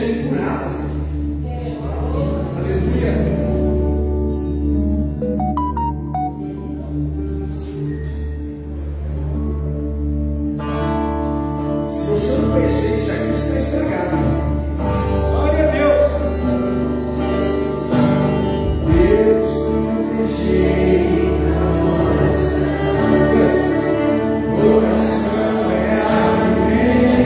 serem curadas. Aleluia. Se você não conhecer isso aqui, você está estragado. Glória a Deus. Deus não rejeita nossa oração, é alimento.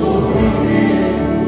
Sofrimento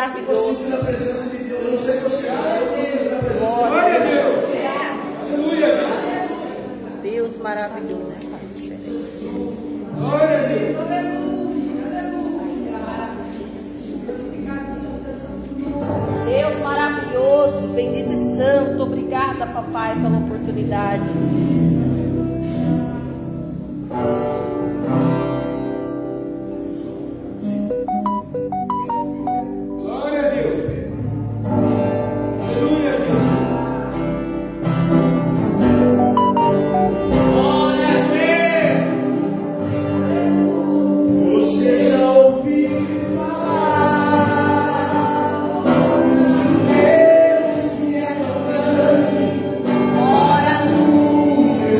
maravilhoso. Eu sinto a presença de Deus. Eu não sei o que você acha, eu estou sentindo a presença de Deus. Glória a Deus. Aleluia. Deus maravilhoso. Glória a Deus. Deus maravilhoso, bendito e santo. Obrigada, papai, pela oportunidade. Glória a Deus. Aleluia, Deus. Glória a Deus. Você já ouviu falar de um Deus que é tão grande, mora no meu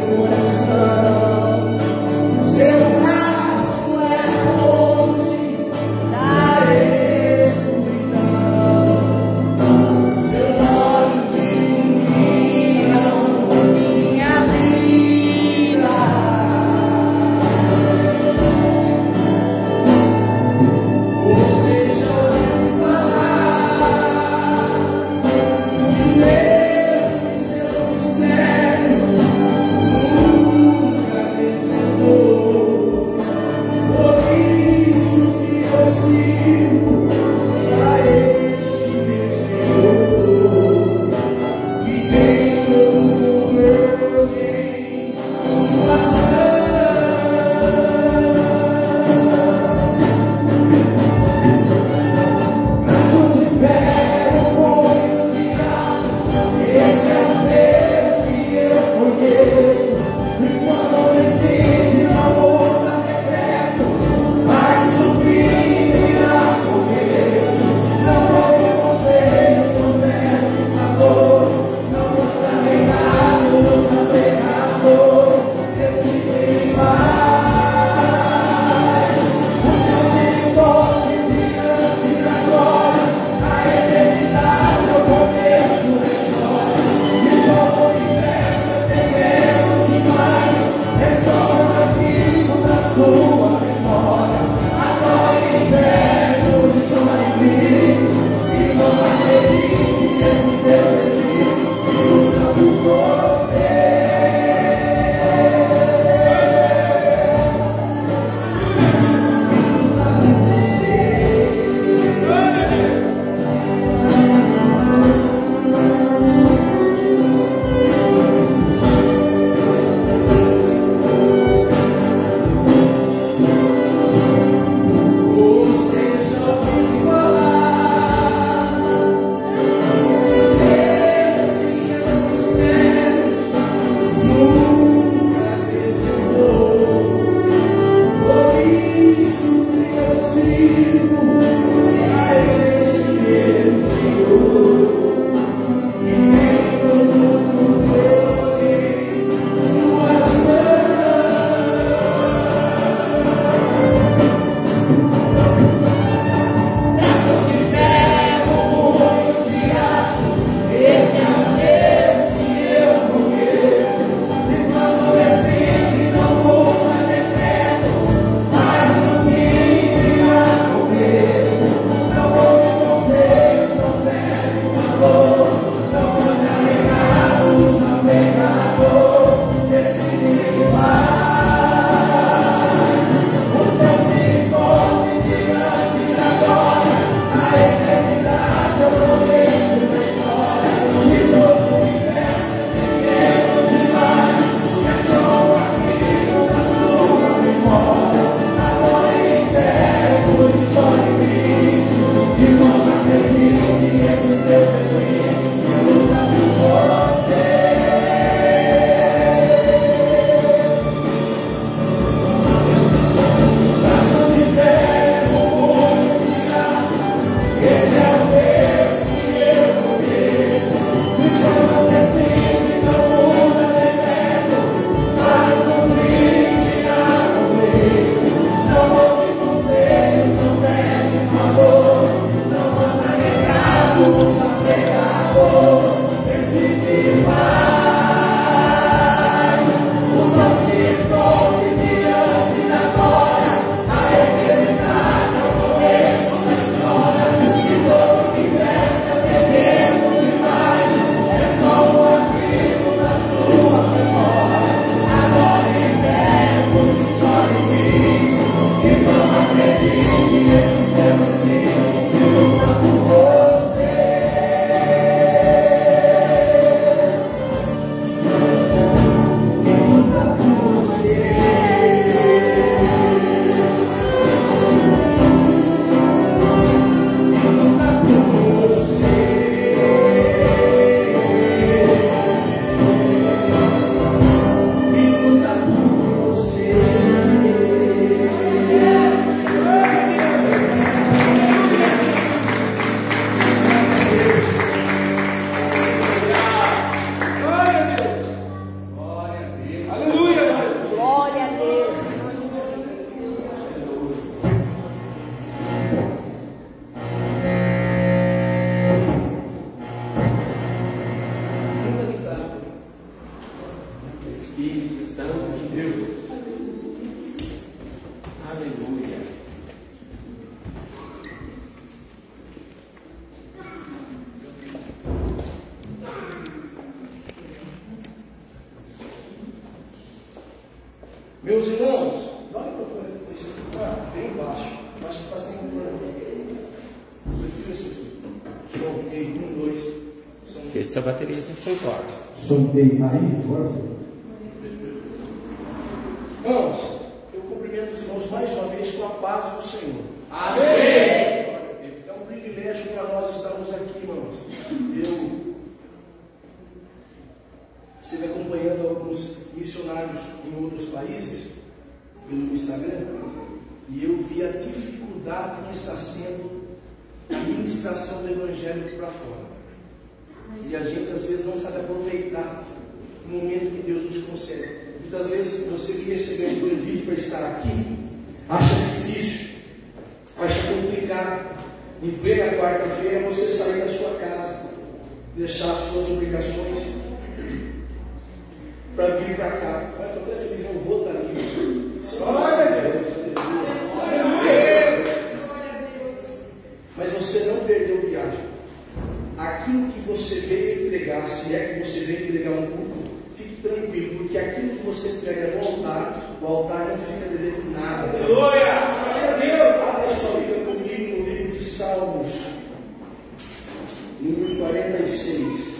Meus irmãos, olha para fora, bem baixo, acho que está sem controle. Soltei, 1, 2. Essa bateria já foi embora. Soltei aí, agora foi. Irmãos, eu cumprimento os irmãos mais uma vez com a paz do Senhor. Amém! É um privilégio para nós estarmos aqui, irmãos. Eu estive acompanhando alguns missionários em outros países pelo Instagram e eu vi a dificuldade que está sendo a ministração do Evangelho para fora. E a gente às vezes não sabe aproveitar o momento que Deus nos concede. Muitas vezes você que recebeu um convite para estar aqui, acha difícil, acha complicado. Em plena quarta-feira você sair da sua casa, deixar as suas obrigações para vir para cá. Eu estou até feliz, eu vou estar aqui. Glória a Deus. Mas você não perdeu a viagem. Aquilo que você veio entregar, se é que você veio entregar um culto, fique tranquilo, porque aquilo que você entrega no altar, o altar não fica devendo nada. Glória! Abra sua Bíblia comigo no livro de Salmos, número 46.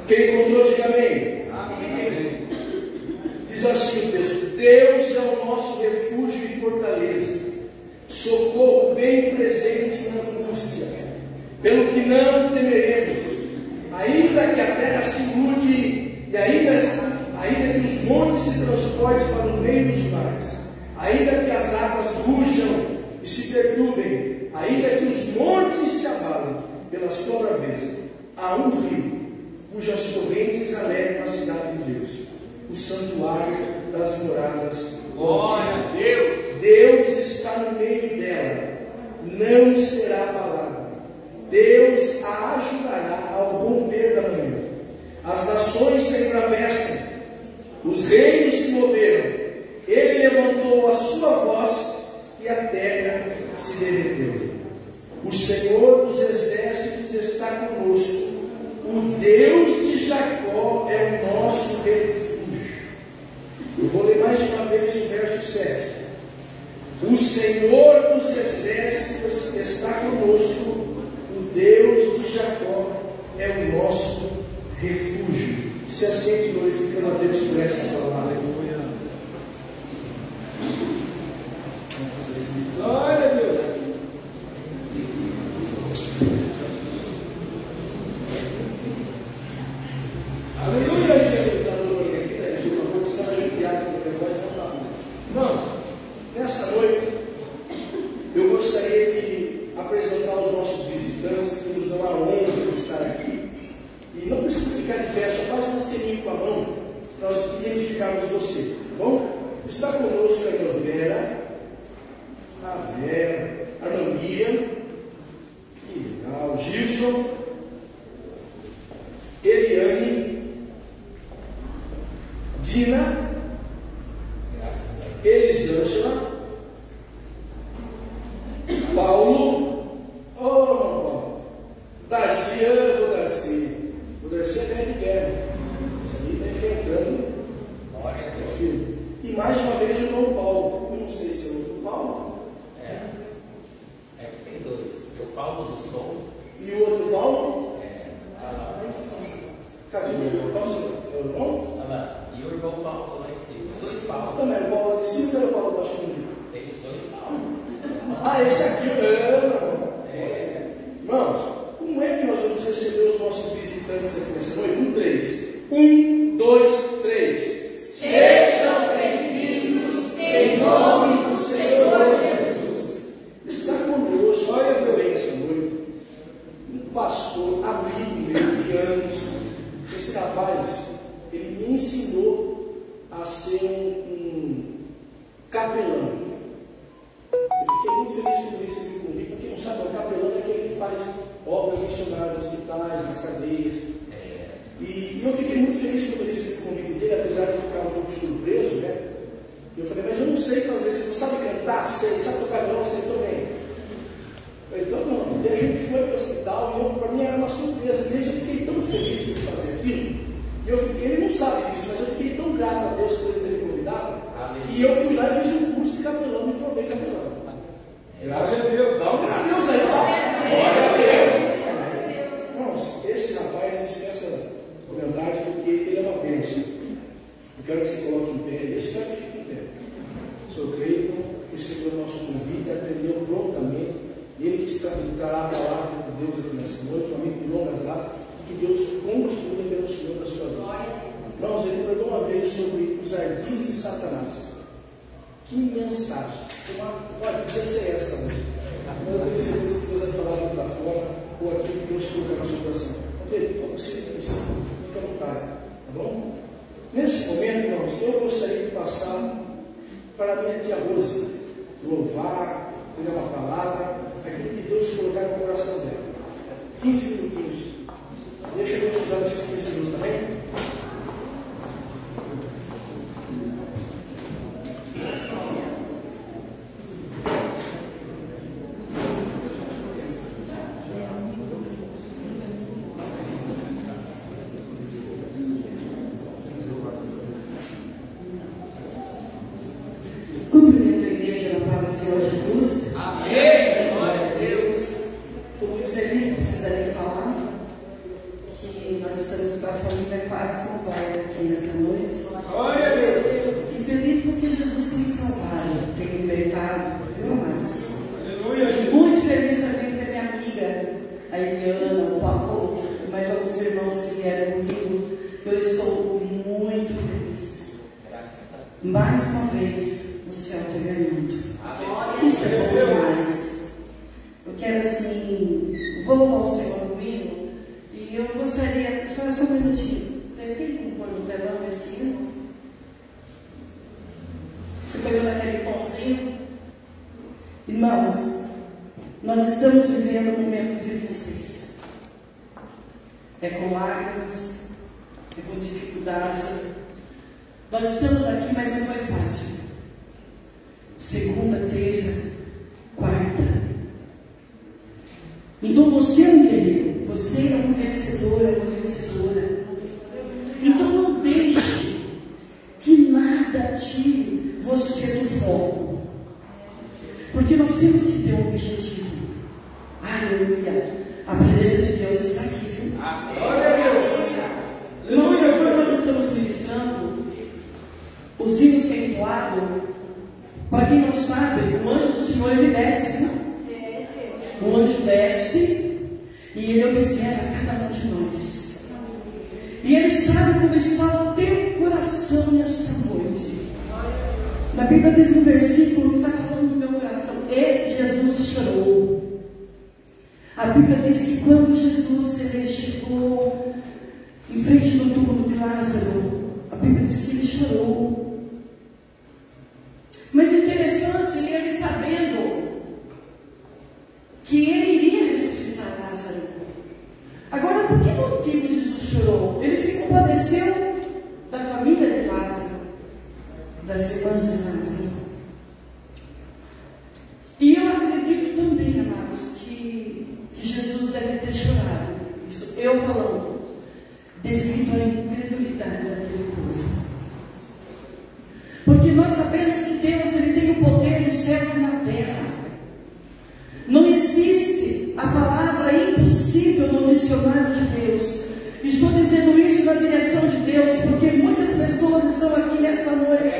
Quem encontrou, diga amém. Amém. Diz assim o texto: Deus é o nosso refúgio e fortaleza, socorro bem presente na angústia, pelo que não temeremos, ainda que a terra se mude, e ainda que os montes se transportem para o meio dos mares, ainda que as águas rujam e se perturbem, ainda que os montes se abalem pela sua braveza, há um rio cujas correntes alegram a cidade de Deus, o santuário das moradas. Glória a Deus! Deus está no meio dela, não será abalada. Deus a ajudará ao romper da manhã. As nações se embravecem, os reinos se moveram. Ele levantou a sua voz e a terra se derreteu. O Senhor dos exércitos está conosco. O Deus de Jacó é o nosso refúgio. Eu vou ler mais uma vez o verso 7. O Senhor dos exércitos está conosco. O Deus de Jacó é o nosso refúgio. Se assente glorificando a Deus por esta palavra. Glória a Deus. Aleluia, esse administrador aqui, por favor, que está judiado com a voz, não está bom. Irmãos, nessa noite, eu gostaria de apresentar os nossos visitantes que nos dão a honra de estar aqui. E não precisa ficar de pé, só faz um selinho com a mão para nós identificarmos você, tá bom? Está conosco a Vera, a Miriam, o Gilson, Eliane, Dina, Elisângela, Paulo, Paulo, Darcy, o Darcy é grande guerra, isso aí está enfrentando o filho. E mais uma vez o irmão Paulo, eu não sei se é o outro Paulo. É que tem dois, o Paulo do Som e o outro Paulo. Cadê o irmão? É o irmão? Olha lá, e o irmão Paulo lá em cima. Dois Paulo. Também, o Paulo lá de cima e o Paulo baixo comigo. Tem dois Paulo. Esse aqui irmãos, como é que nós vamos receber os nossos visitantes aqui nessa noite? 1, 3. 1, 2, 3. Sejam bem-vindos em nome do Senhor Jesus. Está conosco, olha meu bem essa noite, um pastor, amigo meu de anos. Esse rapaz, ele me ensinou a ser um capelão. Eu fiquei muito feliz quando recebi o convite. Quem não sabe, o capelão é aquele que faz obras obras missionárias nos hospitais, nas cadeias. E eu fiquei muito feliz quando eu recebi o convite dele, apesar de ficar um pouco surpreso, né? Eu falei, mas eu não sei fazer, você não sabe cantar? Sei, sabe tocar violão? Sei, estou bem. Eu falei, então não. E a gente foi para o hospital e para mim era uma surpresa. Desde eu fiquei tão feliz por fazer aquilo. E ele não sabe disso, mas eu fiquei tão grato a Deus por ele ter me convidado. E eu fui lá e fiz um curso de capelão, me formei capelão. Graças a Deus. Dá um glória a Deus aí, glória a Deus. Irmãos, esse rapaz dispensa comentários porque ele é uma bênção. Eu quero que você coloque em pé, eu espero que fique em pé. O Sr. Cleiton recebeu o nosso convite, atendeu prontamente. Ele que trará a palavra de Deus aqui nessa noite, um amigo de longas datas, e que Deus continue pelo Senhor da sua vida. Irmãos, ele pregou uma vez sobre os ardis de Satanás. Que mensagem! Podia ser essa, né? Eu tenho certeza que Deus vai falar de outra forma, ou aquilo que Deus coloca na sua coração. Ok? Então você fica à vontade, tá bom? Nesse momento, irmãos, eu gostaria de passar para a minha tia Rosa, louvar, pegar uma palavra, aquilo que Deus colocar no coração dela. 15 minutinhos. Deixa Deus usar esses 15 minutos também. Cumprimento a igreja na paz do Senhor Jesus. Amém. Glória a Deus. Estou muito feliz por precisarem falar que nós estamos com a família quase completa aqui nesta noite. Glória a Deus. E feliz porque Jesus tem salvado, tem libertado, viu, amados? Aleluia. Muito feliz também porque a minha amiga, a Eliana, o Paulo, e mais alguns irmãos que vieram comigo, eu estou muito feliz. Mais uma vez, o céu está ganhando. Isso é bom demais. Eu quero assim, vou louvar o Senhor no hino, e eu gostaria, só um minutinho, tem como pôr no telão esse hino? Você pegou naquele pãozinho? Irmãos, nós estamos vivendo momentos difíceis. É com lágrimas, é com dificuldade. Nós estamos aqui, mas não foi fácil. Segunda, terça, quarta. Então você é um guerreiro, você é um vencedor, é uma vencedora. Então não deixe que nada tire você do foco. Porque nós temos que ter um objetivo. Aleluia. A presença de Deus está aqui, viu? Irmãos, quando nós estamos ministrando, os hinos que é entoado, para quem não sabe, o anjo do Senhor ele desce, né? O anjo desce e ele observa cada um de nós. E ele sabe como está o teu coração nesta noite. Na Bíblia diz um versículo que está falando no meu coração: e Jesus chorou. A Bíblia diz que quando Jesus ele chegou em frente do túmulo de Lázaro, a Bíblia diz que ele chorou. Mas interessante, ele sabendo que ele iria ressuscitar Lázaro. Agora, por que motivo Jesus chorou? Ele se compadeceu da família de Lázaro, das irmãs de Lázaro. E eu acredito também, amados, que Jesus deve ter chorado. Isso eu falando, devido à incredulidade daquele povo. Porque nós sabemos que Deus ele tem o poder nos céus e na terra. Não existe a palavra impossível no dicionário de Deus. Estou dizendo isso na direção de Deus, porque muitas pessoas estão aqui nesta noite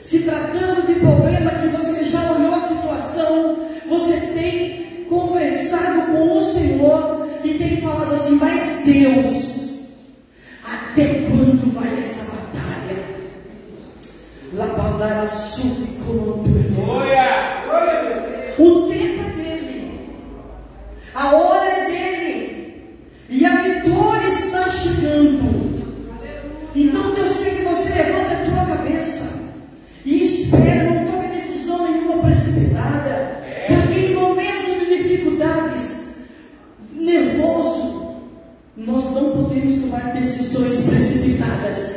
se tratando de problema que você já olhou a situação, você tem conversado com o Senhor e tem falado assim: mas Deus, até quando vai essa batalha? Labandara o tempo é dele, a hora é dele, e a vitória está chegando. Então Deus quer que você levante a tua cabeça e espere, não tome decisão nenhuma precipitada, porque em momentos de dificuldades, podemos tomar decisões precipitadas.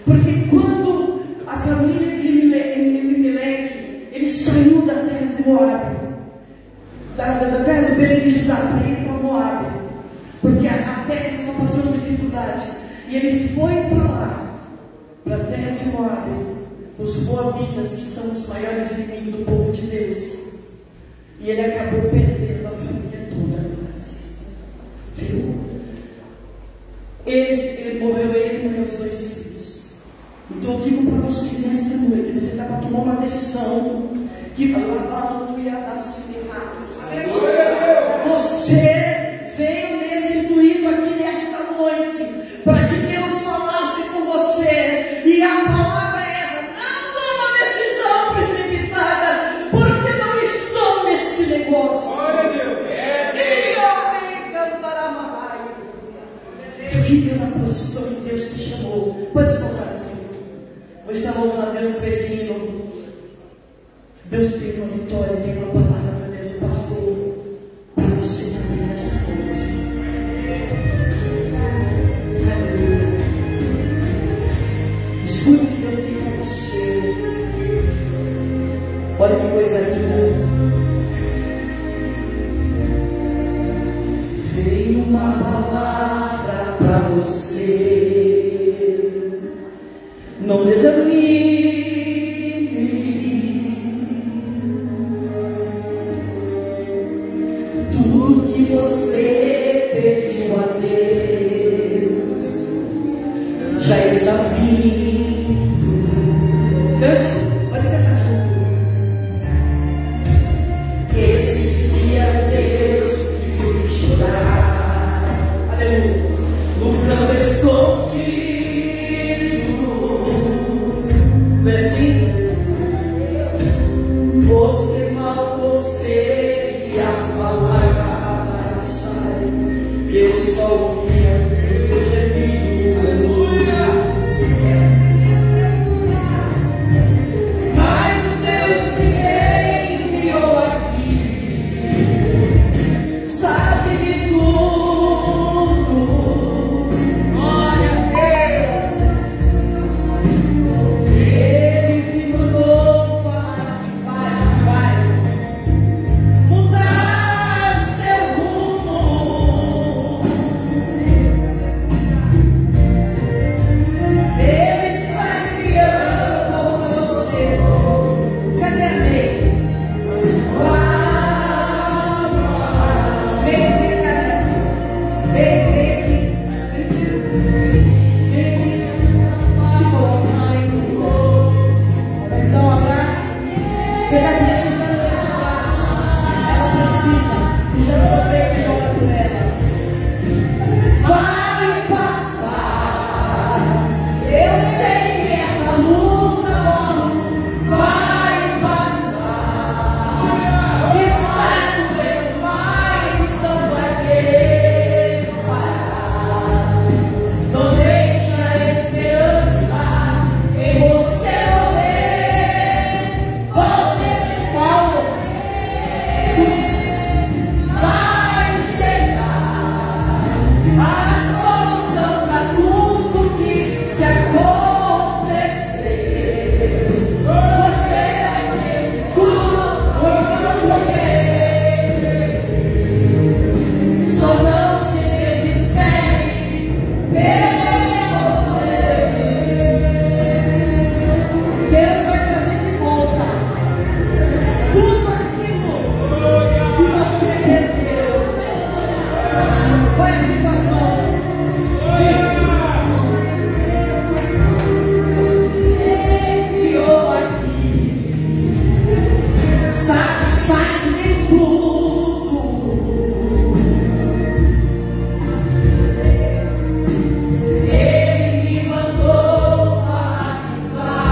Porque quando a família de Elimelec, ele saiu da terra de Moabe, da terra do Belém de Judá, para ir para Moabe, porque a terra estava passando dificuldade, e ele foi para lá, para a terra de Moabe, os moabitas, que são os maiores inimigos do povo de Deus, e ele acabou perdendo a família toda. Viu? Ele morreu os 2 filhos. Então eu digo para você nessa noite, você está para tomar uma decisão que você veio nesse intuito aqui nesta noite, para que Deus falasse com você, e a palavra é essa: não toma decisão precipitada, porque não estou nesse negócio. Fica na posição que Deus te chamou. Pode soltar o filho. Vou estar louvando a Deus por esse hino. Deus tem uma vitória, tem uma palavra através do pastor para você também nessa noite. Aleluia. Escute o que Deus tem para você. Olha que coisa linda. Veio uma palavra para você. Não desanime. Tudo que você pediu a Deus já está vindo. Cante, pode cantar junto. Esses dias Deus pediu chorar. Aleluia. No canto escondido. Não é assim? Você mal conseguia falar, eu só ouvia o seu gemido. Aleluia. Mas o Deus que enviou aqui sabe de tudo. Glória a Deus. Ele me mandou falar que vai mudar seu rumo. Ele está enviando seu povo para você. Cadê a lei? Vem aqui, cara. Vem aqui. Vem aqui. Se coloca aí. Mas dá um abraço. Você está precisando desse abraço. Ela precisa. Já provei que joga por ela. Vai passar. Eu sei que essa luta vai passar. Está doendo, mas não vai querer parar. Não deixa a esperança em você morrer. Você calma. Vai chegar a solução para tudo que te acontecer. Você vai ter, escute, só não se desespere, pelo Deus vai trazer de volta tudo aquilo que você perdeu. Vai assim com as mãos. Enviou aqui. Sabe de tudo. Ele me mandou falar que vai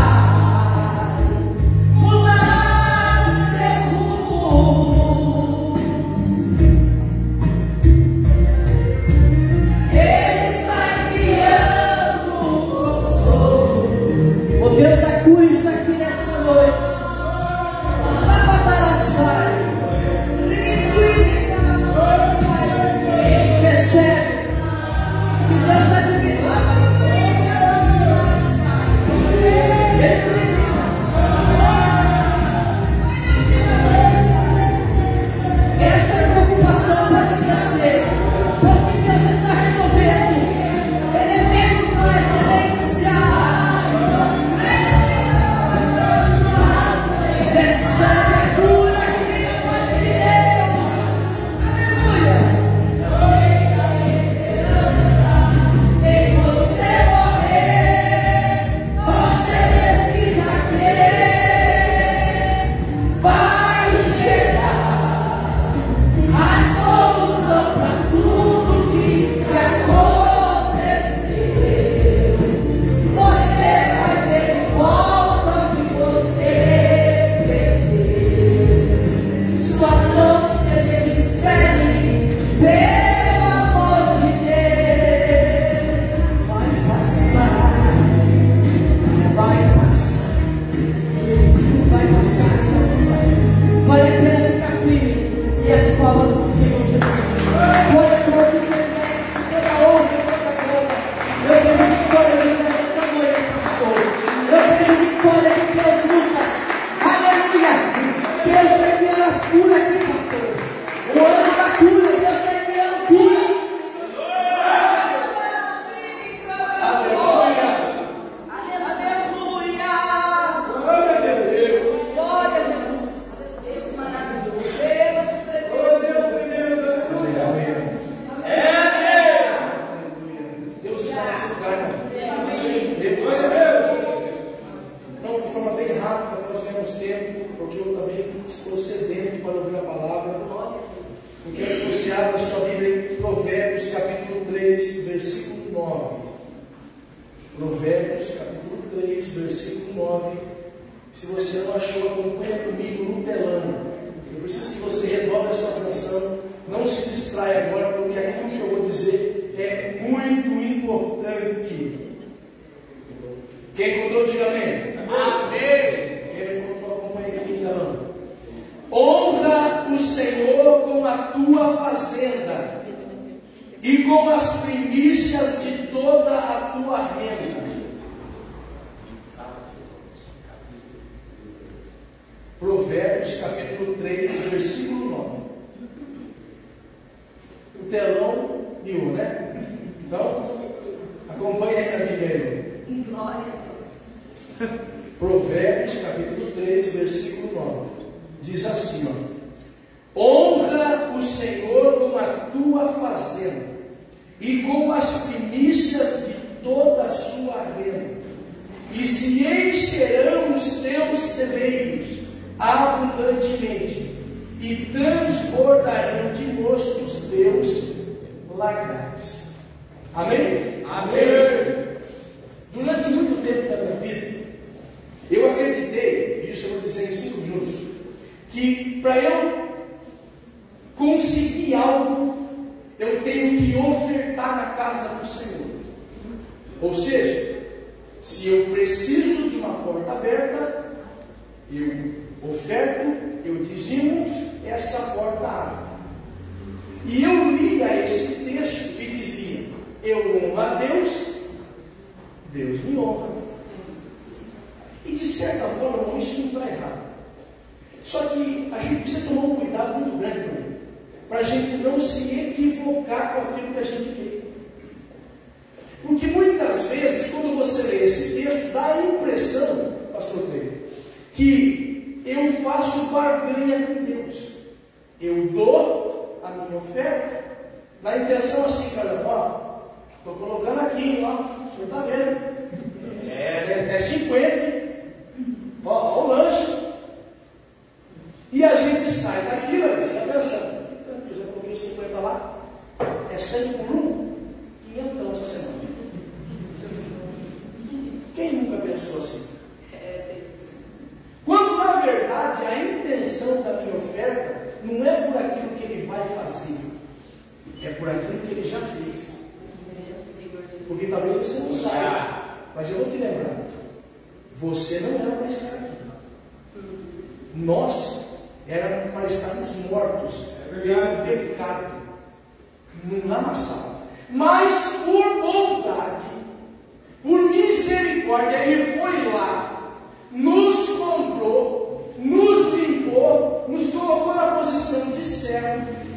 mudar seu rumo.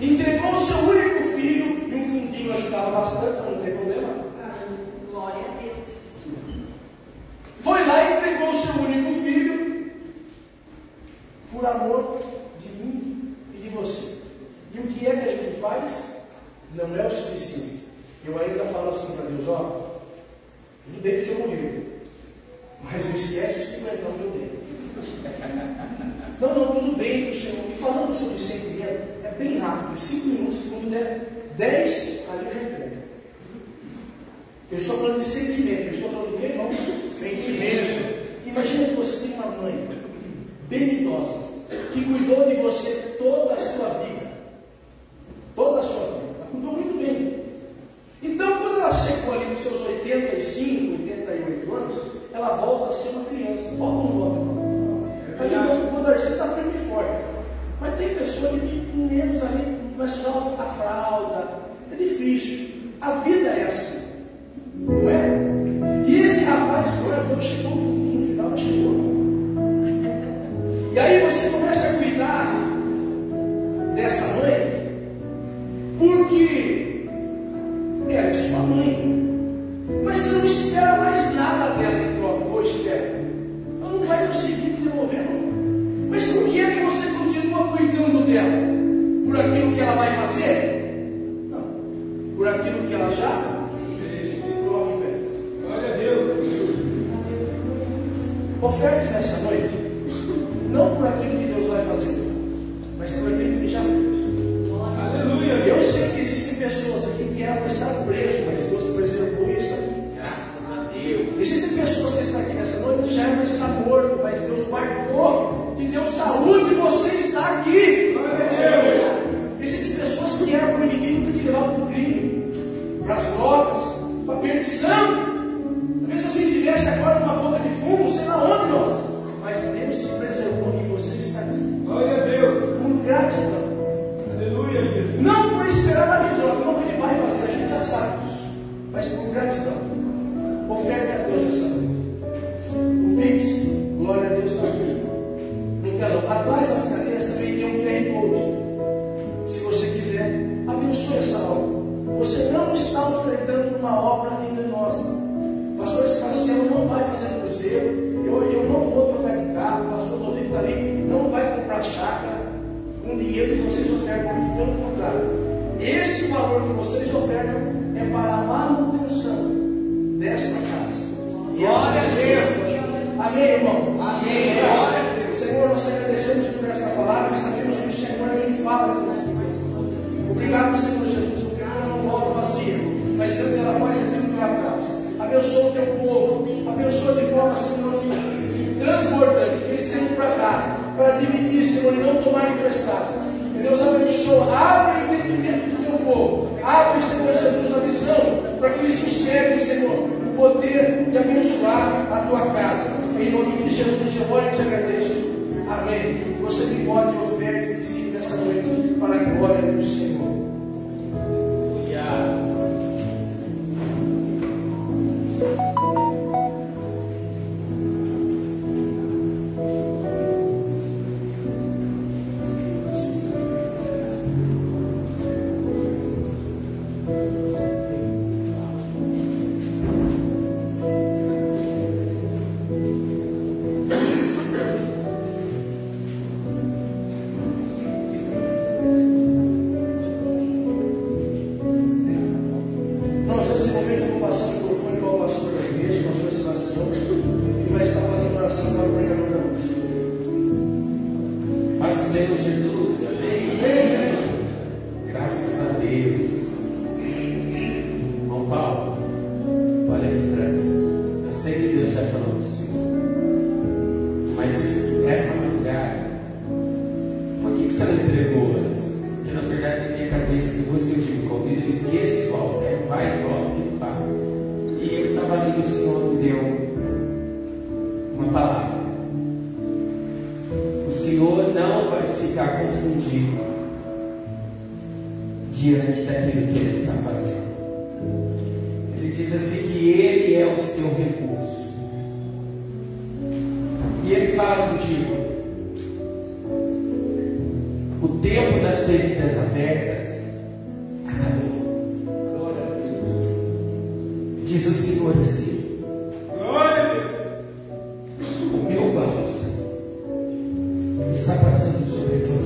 Entregou o seu único filho e um fundinho eu ainda falo assim para Deus, ó, tudo bem que o Senhor morreu, mas não esquece os 50 que eu dei. Não, tudo bem que o Senhor, e falando sobre sentimento, é bem rápido, 5 minutos, quando der 10, ali eu já entrego. Eu estou falando de sentimento, eu estou falando do que, irmão? Sentimento. Imagina que você tem uma mãe benidosa, que cuidou de você toda a sua vida. Toda a sua vida. Ela cuidou muito bem. Então, quando ela chegou ali nos seus 85, 88 anos, ela volta a ser uma criança. Volta ou não volta, irmão? O Darcy está firme e forte. Mas tem pessoas que menos ali, vai usar a fralda. É difícil. A vida é assim. Não é? E esse rapaz, quando chegou no final, não chegou. E aí você começa a cuidar dessa mãe, porque ela é sua mãe. Mas você não espera mais nada dela em troca, ou espera. Ela não vai conseguir te devolver, não. Mas por que é que você continua cuidando dela? Por aquilo que ela vai fazer? Não. Por aquilo que ela já oferte nessa noite, não por aquilo que Deus vai fazer, mas por aquilo que Ele já fez. Aleluia! Eu sei que existem pessoas aqui que eram para estar preso, mas Deus preservou isso aqui. Graças a Deus. Existem pessoas que estão aqui nessa noite que já eram para estar morto, mas Deus guardou, te deu saúde e você está aqui. Aleluia! Existem pessoas que eram para o inimigo que te levavam para o crime, para as drogas, para a perdição. Talvez você estivesse agora numa boca de fumo, sei lá onde, nós. Mas Deus se preservou e você está aqui. Glória a Deus. Por gratidão. Aleluia. Não por esperar a vitória, não que Ele vai fazer, a gente já sabe disso. Mas por gratidão. Oferte a Deus essa noite. O Pix, glória a Deus, está aqui. Então, atrás das cadeiras também tem um QR Code. Se você quiser, abençoe essa obra. Você não está ofertando uma obra enganosa. O pastor Sebastião não vai fazer cruzeiro, eu não vou trocar de carro, o pastor Rodrigo também não vai comprar chácara com dinheiro que vocês ofertam aqui, pelo contrário. Esse valor que vocês ofertam é para a manutenção desta casa. Glória a Deus! Amém, irmão? Amém! Glória a Deus! Senhor, nós agradecemos por essa palavra e sabemos que o Senhor me fala aqui nessa coisa. Obrigado, Senhor Jesus, porque ela não volta vazia, mas antes ela faz aquilo que ela casa. Abençoa o teu povo, abençoa de forma, Senhor, transbordante, que eles tenham para dar, para dividir, Senhor, e não tomar emprestado. Deus abençoa, abre o entendimento do teu povo, abre, Senhor Jesus, a visão, para que eles enxerguem, Senhor, o poder de abençoar a tua casa. Em nome de Jesus, eu oro e te agradeço. Amém. Você me pode ofertar e dizer nessa noite para a glória do Senhor.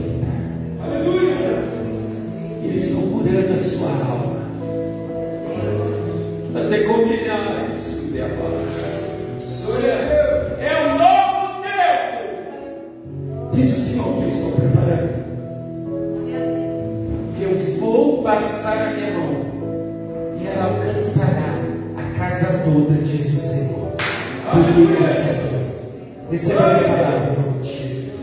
Aleluia. Aleluia! Eu estou curando a sua alma. até comilhar subir a paz. É um novo tempo, diz o Senhor, que eu estou preparando. Eu vou passar a minha mão e ela alcançará a casa toda, diz o Senhor. Receba essa palavra em nome de Jesus.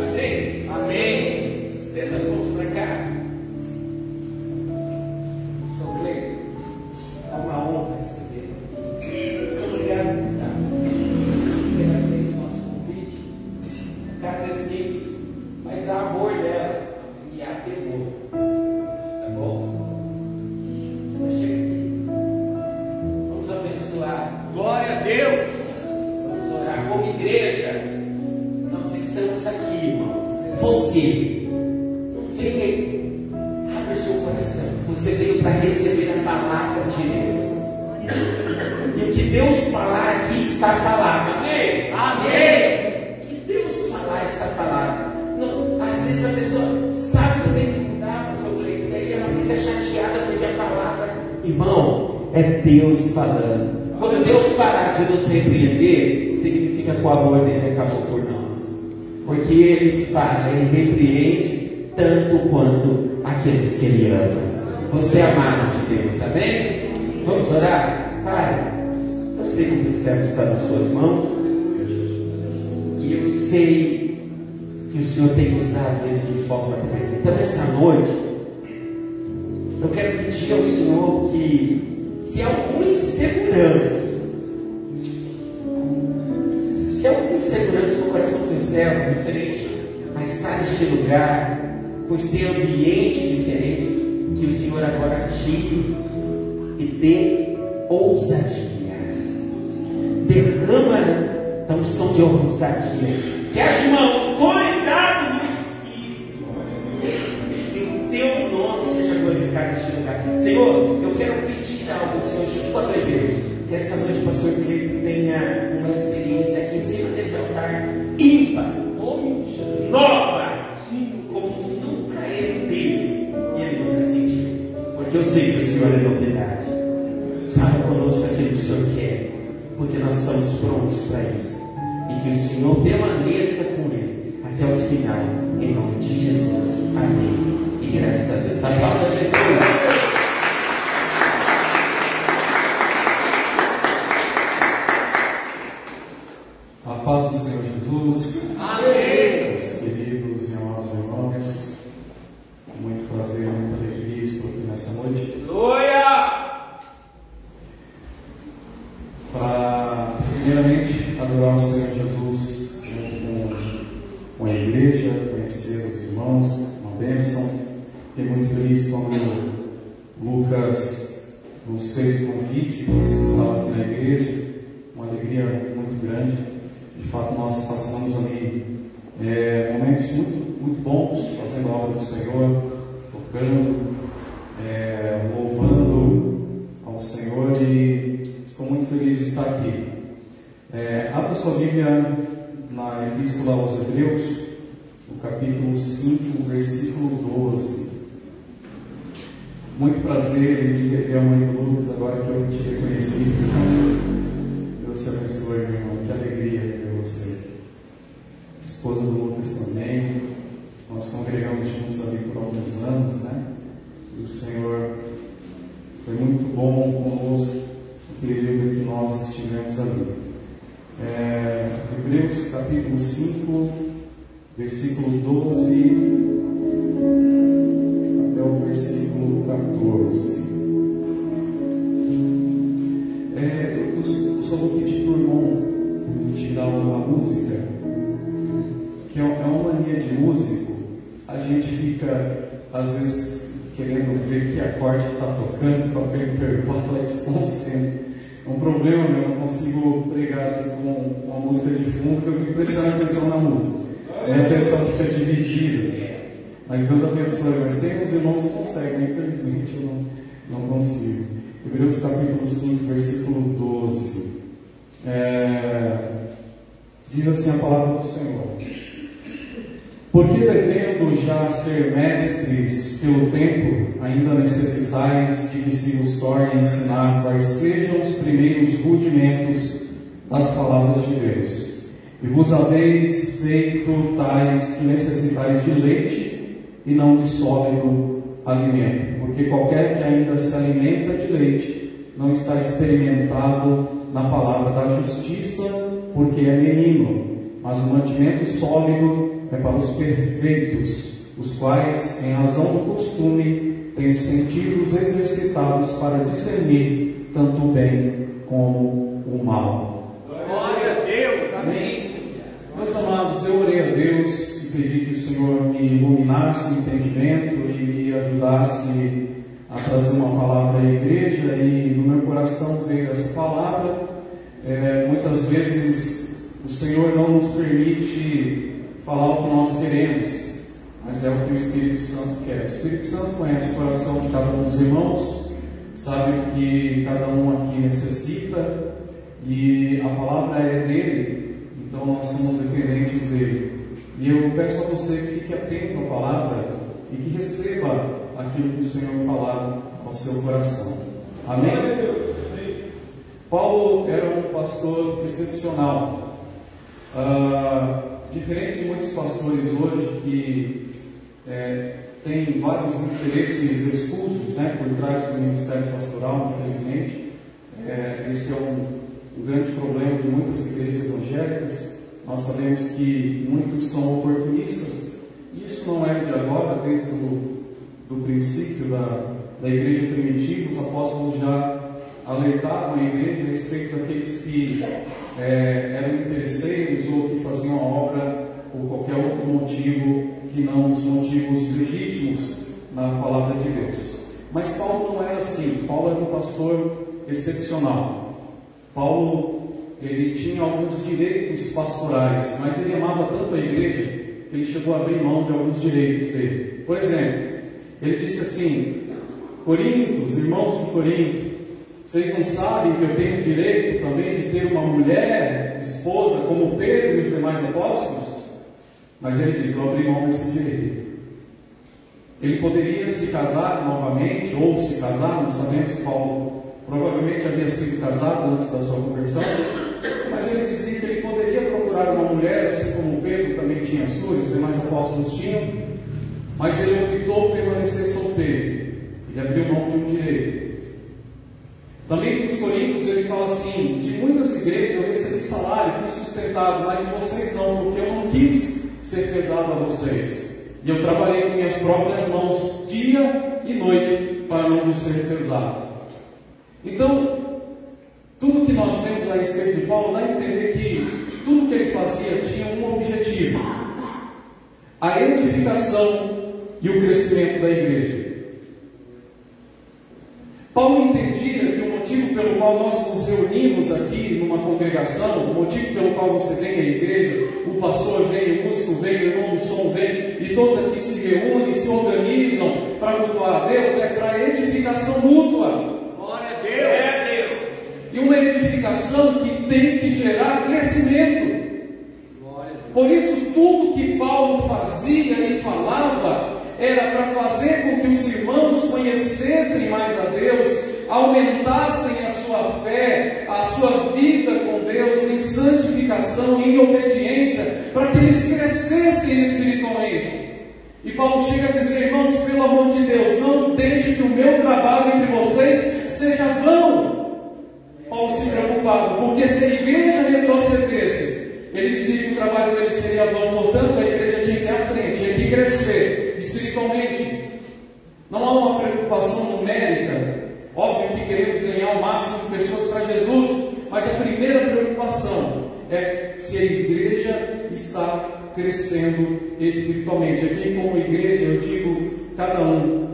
Amém? Amém. Estenda as mãos para cá. São Cleito, é uma honra receber. Muito obrigado por ter aceito o nosso convite. A casa é simples, mas há amor nela e há temor. Tá bom? Então chega aqui. Vamos abençoar. Glória a Deus. Como igreja, nós estamos aqui, irmão. Você não veio, abre seu coração. Você veio para receber a palavra de Deus. E o que Deus falar aqui está falado. Amém? Amém. O que Deus falar está falado. Não, às vezes a pessoa sabe que tem que mudar o seu jeito, daí ela fica chateada porque a palavra, irmão, é Deus falando. Quando Deus parar de nos repreender, significa que o amor dele acabou por nós. Porque ele fala, ele repreende tanto quanto aqueles que ele ama. Você é amado de Deus, amém? Vamos orar? Pai, eu sei que o teu servo está nas suas mãos. E eu sei que o Senhor tem usado ele de forma tremenda. Então essa noite, eu quero pedir ao Senhor que, se há alguma insegurança, no coração do céu, referente a estar neste lugar, por ser ambiente diferente, que o Senhor agora tire e dê ousadia. Derrama a unção de ousadia, que haja uma autoridade no Espírito, que o teu nome seja glorificado neste lugar. Senhor, eu quero pedir algo, Senhor, junto com a tua igreja, que essa noite o pastor Cleito tenha uma experiência aqui em cima desse altar ímpar, nova, como nunca ele teve e ele nunca sentiu. Porque eu sei que o Senhor é novidade. Fala conosco aquilo que o Senhor quer, porque nós estamos prontos para isso. E que o Senhor permaneça com ele até o final, em nome de Jesus. Amém. E graças a Deus. Aplauda a Jesus. A paz do Senhor Jesus. Amém. Meus queridos e amados irmãos, com muito prazer, muita alegria, estou aqui nessa noite. Glória! Para, primeiramente, adorar o Senhor Jesus com a igreja, conhecer os irmãos, uma bênção. Fiquei muito feliz quando Lucas nos fez o convite, nós que estávamos aqui na igreja, uma alegria muito grande. De fato, nós passamos ali momentos muito bons, fazendo a obra do Senhor, tocando, louvando ao Senhor, e estou muito feliz de estar aqui. Abra sua Bíblia na Epístola aos Hebreus, no capítulo 5, versículo 12. Muito prazer de rever a mãe do Lucas, agora que eu te reconheci. Deus te abençoe, meu irmão. Que alegria ver você. Esposa do Lucas também. Nós congregamos juntos ali por alguns anos, né? E o Senhor foi muito bom conosco no período que nós estivemos ali. Hebreus capítulo 5, versículo 12 até o versículo 14. Eu só vou pedir para o irmão tirar uma música, que é uma mania de músico. A gente fica, às vezes, querendo ver que acorde está tocando, para ver o intervalo é desconcentro. É um problema, eu não consigo pregar assim com uma música de fundo, porque eu fico prestando atenção na música. Minha atenção fica dividida. Mas Deus abençoe. Mas tem uns irmãos que conseguem, infelizmente eu não consigo. Hebreus capítulo 5, versículo 12. Diz assim a palavra do Senhor: Porque devendo já ser mestres pelo tempo, ainda necessitais de que se vos torne a ensinar quais sejam os primeiros rudimentos das palavras de Deus. E vos haveis feito tais que necessitais de leite e não de sólido alimento. Porque qualquer que ainda se alimenta de leite não está experimentado na palavra da justiça, porque é menino. Mas o mantimento sólido é para os perfeitos, os quais, em razão do costume, têm os sentidos exercitados para discernir tanto o bem como o mal. Glória a Deus, amém. Meus amados, eu orei a Deus e pedi que o Senhor me iluminasse o entendimento e me ajudasse a trazer uma palavra à igreja, e no meu coração veio essa palavra. Muitas vezes o Senhor não nos permite falar o que nós queremos, mas é o que o Espírito Santo quer. O Espírito Santo conhece o coração de cada um dos irmãos, sabe o que cada um aqui necessita, e a palavra é dele, então nós somos dependentes dele. E eu peço a você que fique atento à palavra e que receba aquilo que o Senhor falar ao seu coração. Amém? Paulo era um pastor excepcional. Diferente de muitos pastores hoje que têm vários interesses escusos, por trás do ministério pastoral, infelizmente. Esse é um grande problema de muitas igrejas evangélicas. Nós sabemos que muitos são oportunistas. Isso não é de agora, desde do princípio da igreja primitiva. Os apóstolos já alertavam a igreja a respeito daqueles que eram interesseiros ou que faziam a obra por qualquer outro motivo que não os motivos legítimos na palavra de Deus. Mas Paulo não era assim. Paulo era um pastor excepcional. Paulo, ele tinha alguns direitos pastorais, mas ele amava tanto a igreja que ele chegou a abrir mão de alguns direitos dele. Por exemplo, ele disse assim: Corintos, irmãos de Corinto, vocês não sabem que eu tenho direito também de ter uma mulher, esposa, como Pedro e os demais apóstolos? Mas ele diz: eu abri mão desse direito. Ele poderia se casar novamente, ou se casar, não sabemos se Paulo provavelmente havia sido casado antes da sua conversão, mas ele dizia que ele poderia procurar uma mulher, assim como Pedro também tinha sua, e os demais apóstolos tinham, mas ele optou por permanecer solteiro. Ele abriu mão de um direito. Também para os Coríntios ele fala assim: de muitas igrejas eu recebi salário, fui sustentado, mas de vocês não, porque eu não quis ser pesado a vocês. E eu trabalhei com minhas próprias mãos dia e noite para não vos ser pesado. Então, tudo que nós temos a respeito de Paulo dá a entender que tudo que ele fazia tinha um objetivo: a edificação e o crescimento da igreja. Paulo entendia que o motivo pelo qual nós nos reunimos aqui numa congregação, o motivo pelo qual você vem à igreja, o pastor vem, o músico vem, o irmão do som vem, e todos aqui se reúnem, se organizam para cultuar a Deus, é para edificação mútua. Glória a Deus. E uma edificação que tem que gerar crescimento. Por isso, tudo que Paulo fazia e falava era para fazer com que os irmãos conhecessem mais a Deus, aumentassem a sua fé, a sua vida com Deus em santificação, em obediência, para que eles crescessem espiritualmente. E Paulo chega a dizer: irmãos, pelo amor de Deus, não deixe que o meu trabalho entre vocês seja vão. Paulo se preocupava, porque se a igreja retrocedesse, ele dizia que o trabalho dele seria vão. Portanto, a igreja tinha que ir à frente, tinha que crescer espiritualmente. Não há uma preocupação numérica. Óbvio que queremos ganhar o máximo de pessoas para Jesus, mas a primeira preocupação é se a igreja está crescendo espiritualmente. Aqui, como igreja, eu digo cada um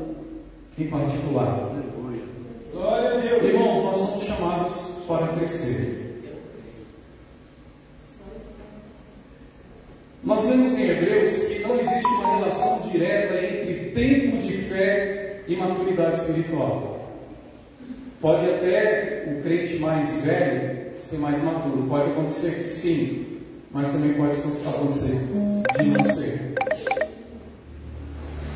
em particular. Glória a Deus. Irmãos, nós somos chamados para crescer. Nós vemos em Hebreus que não existe uma relação direta entre tempo de fé e maturidade espiritual. Pode até o crente mais velho ser mais maturo, pode acontecer que sim, mas também pode acontecer de não ser.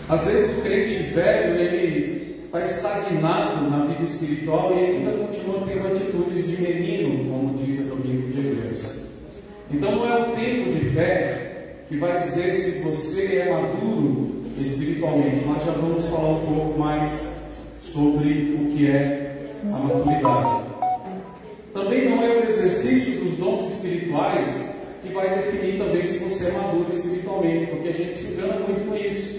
Às vezes o crente velho, ele está estagnado na vida espiritual e ainda continua tendo atitudes de menino, como diz o livro de Hebreus. Então não é o tempo de fé que vai dizer se você é maduro espiritualmente. Nós já vamos falar um pouco mais sobre o que é a maturidade. Também não é o exercício dos dons espirituais que vai definir também se você é maduro espiritualmente, porque a gente se engana muito com isso.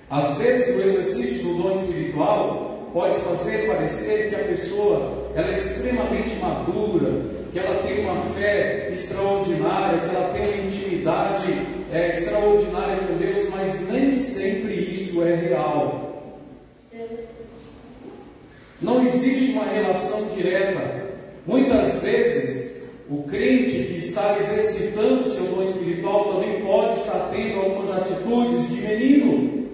Às vezes o exercício do dom espiritual pode fazer parecer que a pessoa ela é extremamente madura, que ela tem uma fé extraordinária, que ela tem uma intimidade extraordinária com Deus, mas nem sempre isso é real. Não existe uma relação direta. Muitas vezes o crente que está exercitando o seu dom espiritual também pode estar tendo algumas atitudes de menino,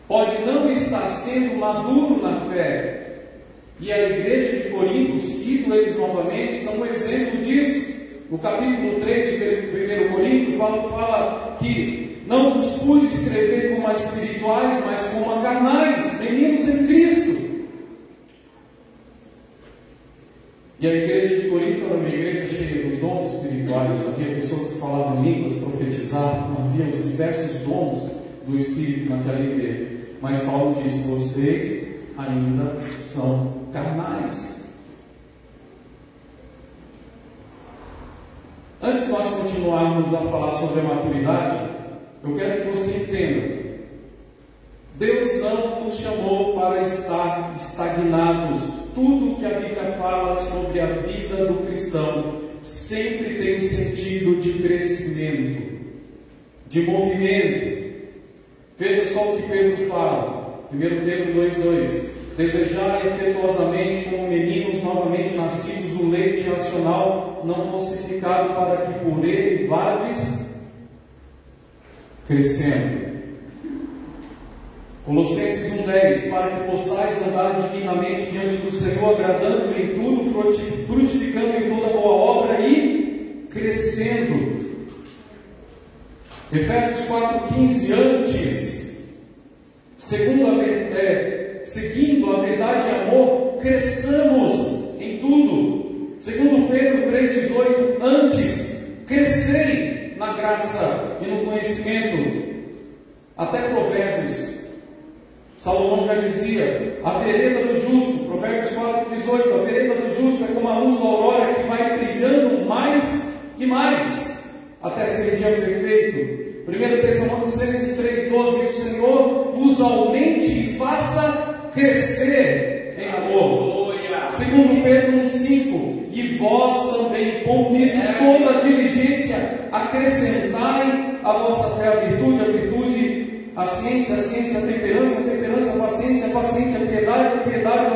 pode não estar sendo maduro na fé. E a igreja de Corinto, cito eles novamente, são um exemplo disso. No capítulo 3 de 1 Coríntios, Paulo fala que não vos pude escrever como a espirituais, mas como a carnais, meninos em Cristo. E a igreja de Corinto era uma igreja cheia dos dons espirituais. Havia pessoas que falavam línguas, profetizavam, havia os diversos dons do Espírito naquela igreja. Mas Paulo diz: vocês ainda são carnais. Antes de nós continuarmos a falar sobre a maturidade, eu quero que você entenda: Deus não nos chamou para estar estagnados. Tudo que a Bíblia fala sobre a vida do cristão sempre tem um sentido de crescimento, de movimento. Veja só o que Pedro fala, 1 Pedro 2,2: desejar efetuosamente como meninos novamente nascidos o leite racional não falsificado, para que por ele vades crescendo. Colossenses 1,10: para que possais andar dignamente diante do Senhor, agradando-lhe em tudo, frutificando em toda boa obra e crescendo. Efésios 4,15: antes, seguindo a verdade e amor, cresçamos em tudo. Segundo Pedro 3,18: antes, crescerem na graça e no conhecimento. Até Provérbios, Salomão já dizia: a vereda do justo, Provérbios 4,18, a vereda do justo é como a luz da aurora que vai brilhando mais e mais, até ser dia perfeito. 1 Tessalonicenses 3,12: o Senhor vos aumente e faça crescer em amor. 2 Pedro 1,5: e vós também, pondo nisso toda a diligência, acrescentai a vossa fé a virtude, a ciência, a temperança, a paciência, a piedade,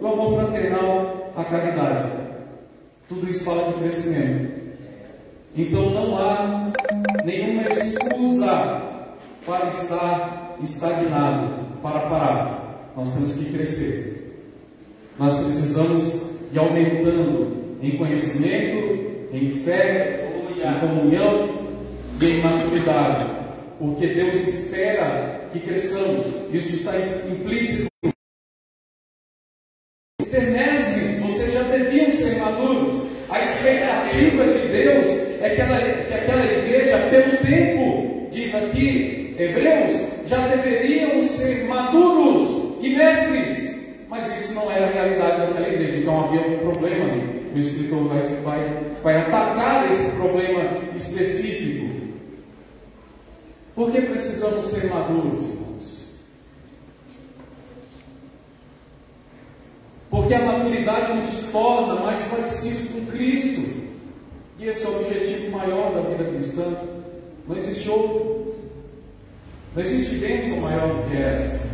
o amor fraternal, a caridade. Tudo isso fala de crescimento. Então não há nenhuma excusa para estar estagnado, para parar. Nós temos que crescer. Nós precisamos ir aumentando em conhecimento, em fé, em comunhão e em maturidade, porque Deus espera que cresçamos. Isso está implícito. Ser mestres, vocês já deviam ser maduros. A expectativa de Deus é que aquela igreja, pelo tempo, diz aqui Hebreus, já deveriam ser maduros e mestres. Mas isso não era a realidade daquela igreja. Então havia um problema ali. O escritor vai atacar esse problema específico. Por que precisamos ser maduros, irmãos? Porque a maturidade nos torna mais parecidos com Cristo. E esse é o objetivo maior da vida cristã. Não existe outro. Não existe bênção maior do que essa.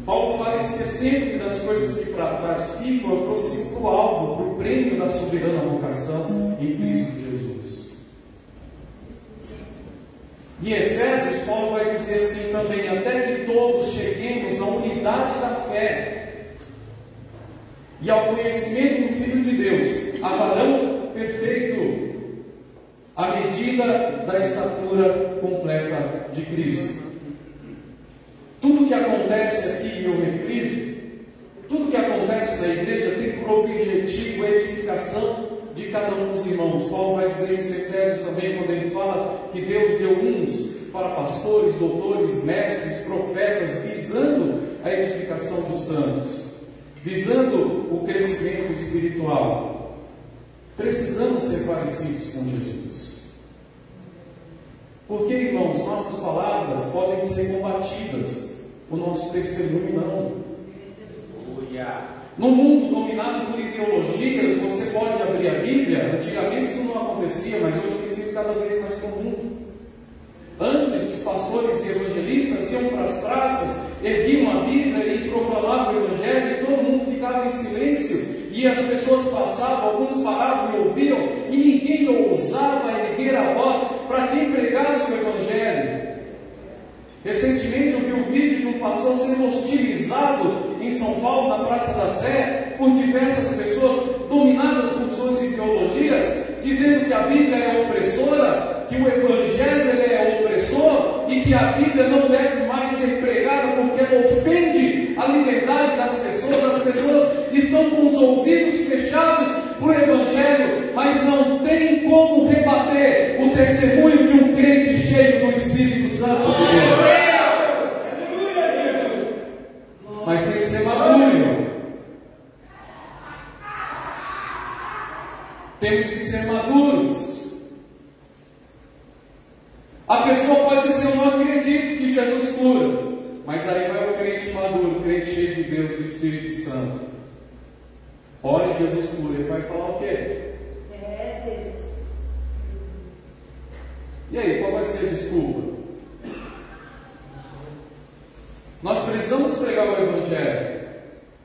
Paulo fala: esquecendo das coisas que para trás ficam, eu prossigo para o alvo, para o prêmio da soberana vocação em Cristo Jesus. Em Efésios, Paulo vai dizer assim também: até que todos cheguemos à unidade da fé e ao conhecimento do Filho de Deus, a varão perfeito. à medida da estatura completa de Cristo. Tudo que acontece aqui, eu refriso, tudo que acontece na igreja tem por objetivo a edificação de cada um dos irmãos. Paulo vai dizer isso em Efésios também, quando ele fala que Deus deu uns para pastores, doutores, mestres, profetas, visando a edificação dos santos, visando o crescimento espiritual. Precisamos ser parecidos com Jesus. Porque, irmãos, nossas palavras podem ser combatidas, o nosso testemunho não. No mundo dominado por ideologias, você pode abrir a Bíblia. Antigamente isso não acontecia, mas hoje tem sido cada vez mais comum. Antes, os pastores e evangelistas iam para as praças, erguiam a Bíblia e proclamavam o Evangelho, e todo mundo ficava em silêncio, e as pessoas passavam, alguns paravam e ouviam, e ninguém ousava erguer a voz para quem pregasse o Evangelho. Recentemente eu vi um vídeo de um pastor sendo hostilizado em São Paulo, na Praça da Sé, por diversas pessoas dominadas por suas ideologias, dizendo que a Bíblia é opressora, que o Evangelho é opressor e que a Bíblia não deve mais ser pregada porque ela ofende a liberdade das pessoas. As pessoas estão com os ouvidos fechados para o Evangelho, mas não tem como rebater o testemunho de um crente cheio do Espírito Santo de Deus. Mas tem que ser maduro. Temos que ser maduros. A pessoa pode dizer: eu não acredito que Jesus cura. Mas aí vai o crente maduro, o crente cheio de Deus, do Espírito Santo. Olha, Jesus cura. Ele vai falar o quê? Deus. E aí, qual vai ser a desculpa? Nós precisamos pregar o Evangelho,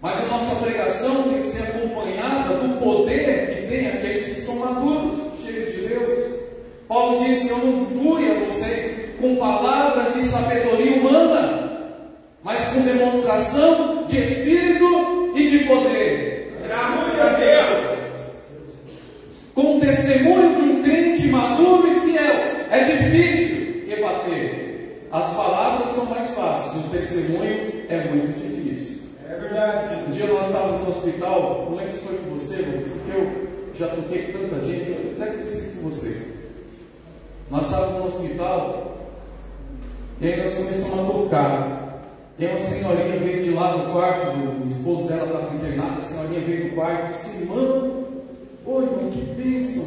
mas a nossa pregação tem que ser acompanhada do poder que tem aqueles que são maduros, cheios de Deus. Paulo disse: eu não fui a vocês com palavras de sabedoria humana, mas com demonstração de Espírito e de poder. Graças a Deus! Com o testemunho de um crente maduro e fiel. É difícil rebater. As palavras são mais fáceis, o testemunho é muito difícil. É verdade. Um dia nós estávamos no hospital, não lembro se foi com você, porque eu já toquei tanta gente, eu até conheci com você. Nós estávamos no hospital, e aí nós começamos a tocar. E aí uma senhorinha veio de lá do quarto, o esposo dela estava internado, a senhorinha veio do quarto e disse: irmão, oi irmão, que bênção,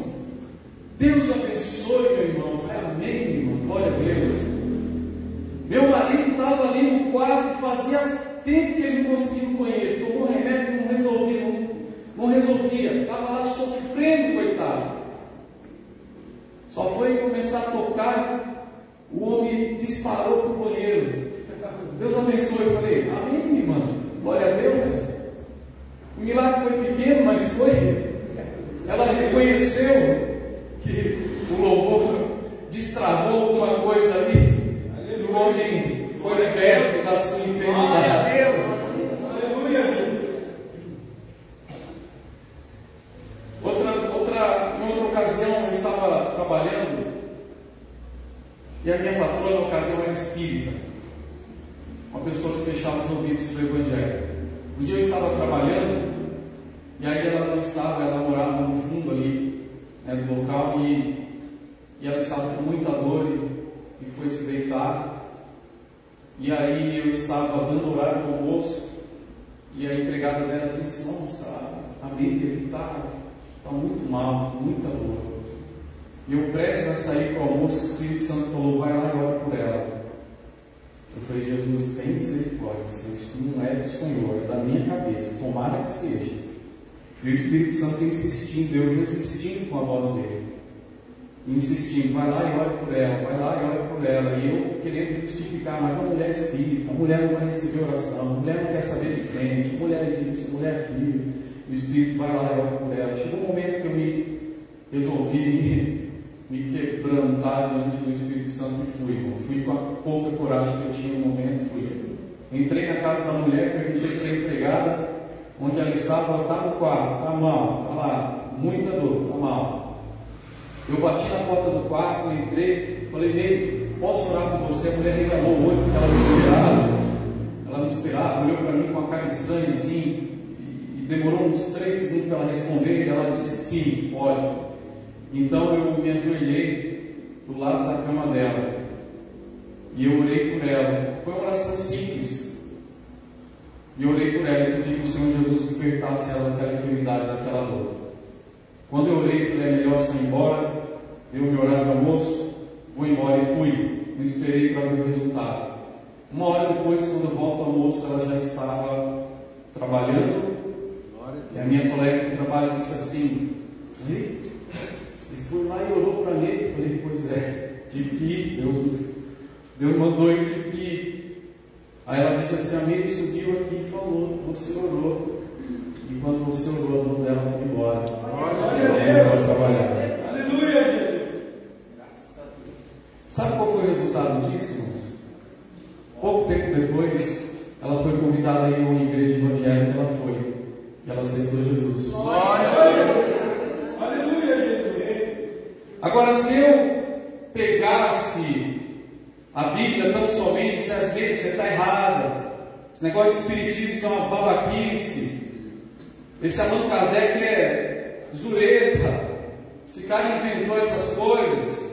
Deus abençoe meu irmão. Eu falei: amém, irmão, glória a Deus. Meu marido estava ali no quarto, fazia tempo que ele não conseguia ir no banheiro, tomou remédio, não resolvia, estava lá sofrendo, coitado. Só foi começar a tocar, o homem disparou para o banheiro. Deus abençoe. Eu falei: amém, irmã, glória a Deus. O milagre foi pequeno, mas foi. Ela reconheceu que o louvor destravou alguma coisa ali. O homem foi liberto da sua enfermidade. Aleluia! Em outra ocasião eu estava trabalhando e a minha patroa na ocasião era espírita, uma pessoa que fechava os ouvidos do Evangelho. Um dia eu estava trabalhando e aí ela não estava, ela morava no fundo ali, do local, e ela estava com muita dor e foi se deitar. E aí eu estava dando horário do almoço e a empregada dela disse: nossa, a Bíblia está muito mal, muita dor. E eu prestes a sair para o almoço, o Espírito Santo falou: vai lá e ora por ela. Eu falei: Jesus, tem misericórdia, isso não é do Senhor, é da minha cabeça, tomara que seja. E o Espírito Santo insistindo, eu resistindo com a voz dele, insistindo: vai lá e ora por ela, vai lá e ora por ela. E eu querendo justificar: mas a mulher é espírita, a mulher não vai receber oração, a mulher não quer saber de crente, a mulher é isso, a mulher é aquilo. O Espírito: vai lá e ora por ela. Chegou um momento que eu me resolvi me quebrantar diante do Espírito Santo e fui. Fui com a pouca coragem que eu tinha no momento, fui. Entrei na casa da mulher, perguntei para a empregada onde ela estava. Ela está no quarto, está mal, está lá, muita dor, está mal. Eu bati na porta do quarto, entrei, falei, Ney, posso orar por você? A mulher regalou o olho, porque ela me esperava, olhou para mim com uma cara estranha assim, e demorou uns 3 segundos para ela responder, e ela disse, sim, pode. Então eu me ajoelhei do lado da cama dela, e eu orei por ela. Foi uma oração simples, e eu orei por ela e pedi que o Senhor Jesus libertasse ela daquela enfermidade, daquela dor. Quando eu orei, falei, é melhor você ir embora, deu meu horário de almoço, vou embora, e fui. Não esperei para ver o resultado. Uma hora depois, quando eu volto ao almoço, ela já estava trabalhando, e a minha colega de trabalho disse assim, você foi lá e orou para mim? Eu falei, pois é, tive que ir, Deus mandou eu tive que ir. Aí ela disse assim, a Miri subiu aqui e falou, você orou, e quando você orou, a dor dela foi embora. Ela trabalhar. Aleluia! Sabe qual foi o resultado disso, irmãos? Pouco tempo depois, ela foi convidada a ir a uma igreja evangélica, ela foi, e ela aceitou Jesus. Aleluia! Agora, se eu pegasse a Bíblia tão somente, se às vezes você está errada, esse negócio de espiritismo é uma babaquice, esse Allan Kardec é zureta, esse cara inventou essas coisas.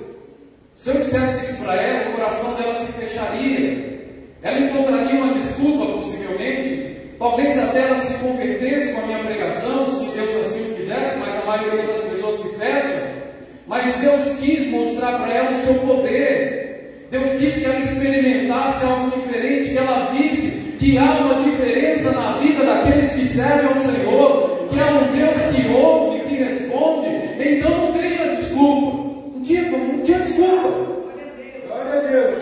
Se eu dissesse isso para ela, o coração dela se fecharia, ela encontraria uma desculpa, possivelmente, talvez até ela se convertesse com a minha pregação, se Deus assim o quisesse, mas a maioria das pessoas se fecha. Mas Deus quis mostrar para ela o seu poder, Deus quis que ela experimentasse algo diferente, que ela visse que há uma diferença na vida daqueles que servem ao Senhor, que há um Deus que ouve, que responde. Então não teria desculpa. Não tinha desculpa. Glória a Deus.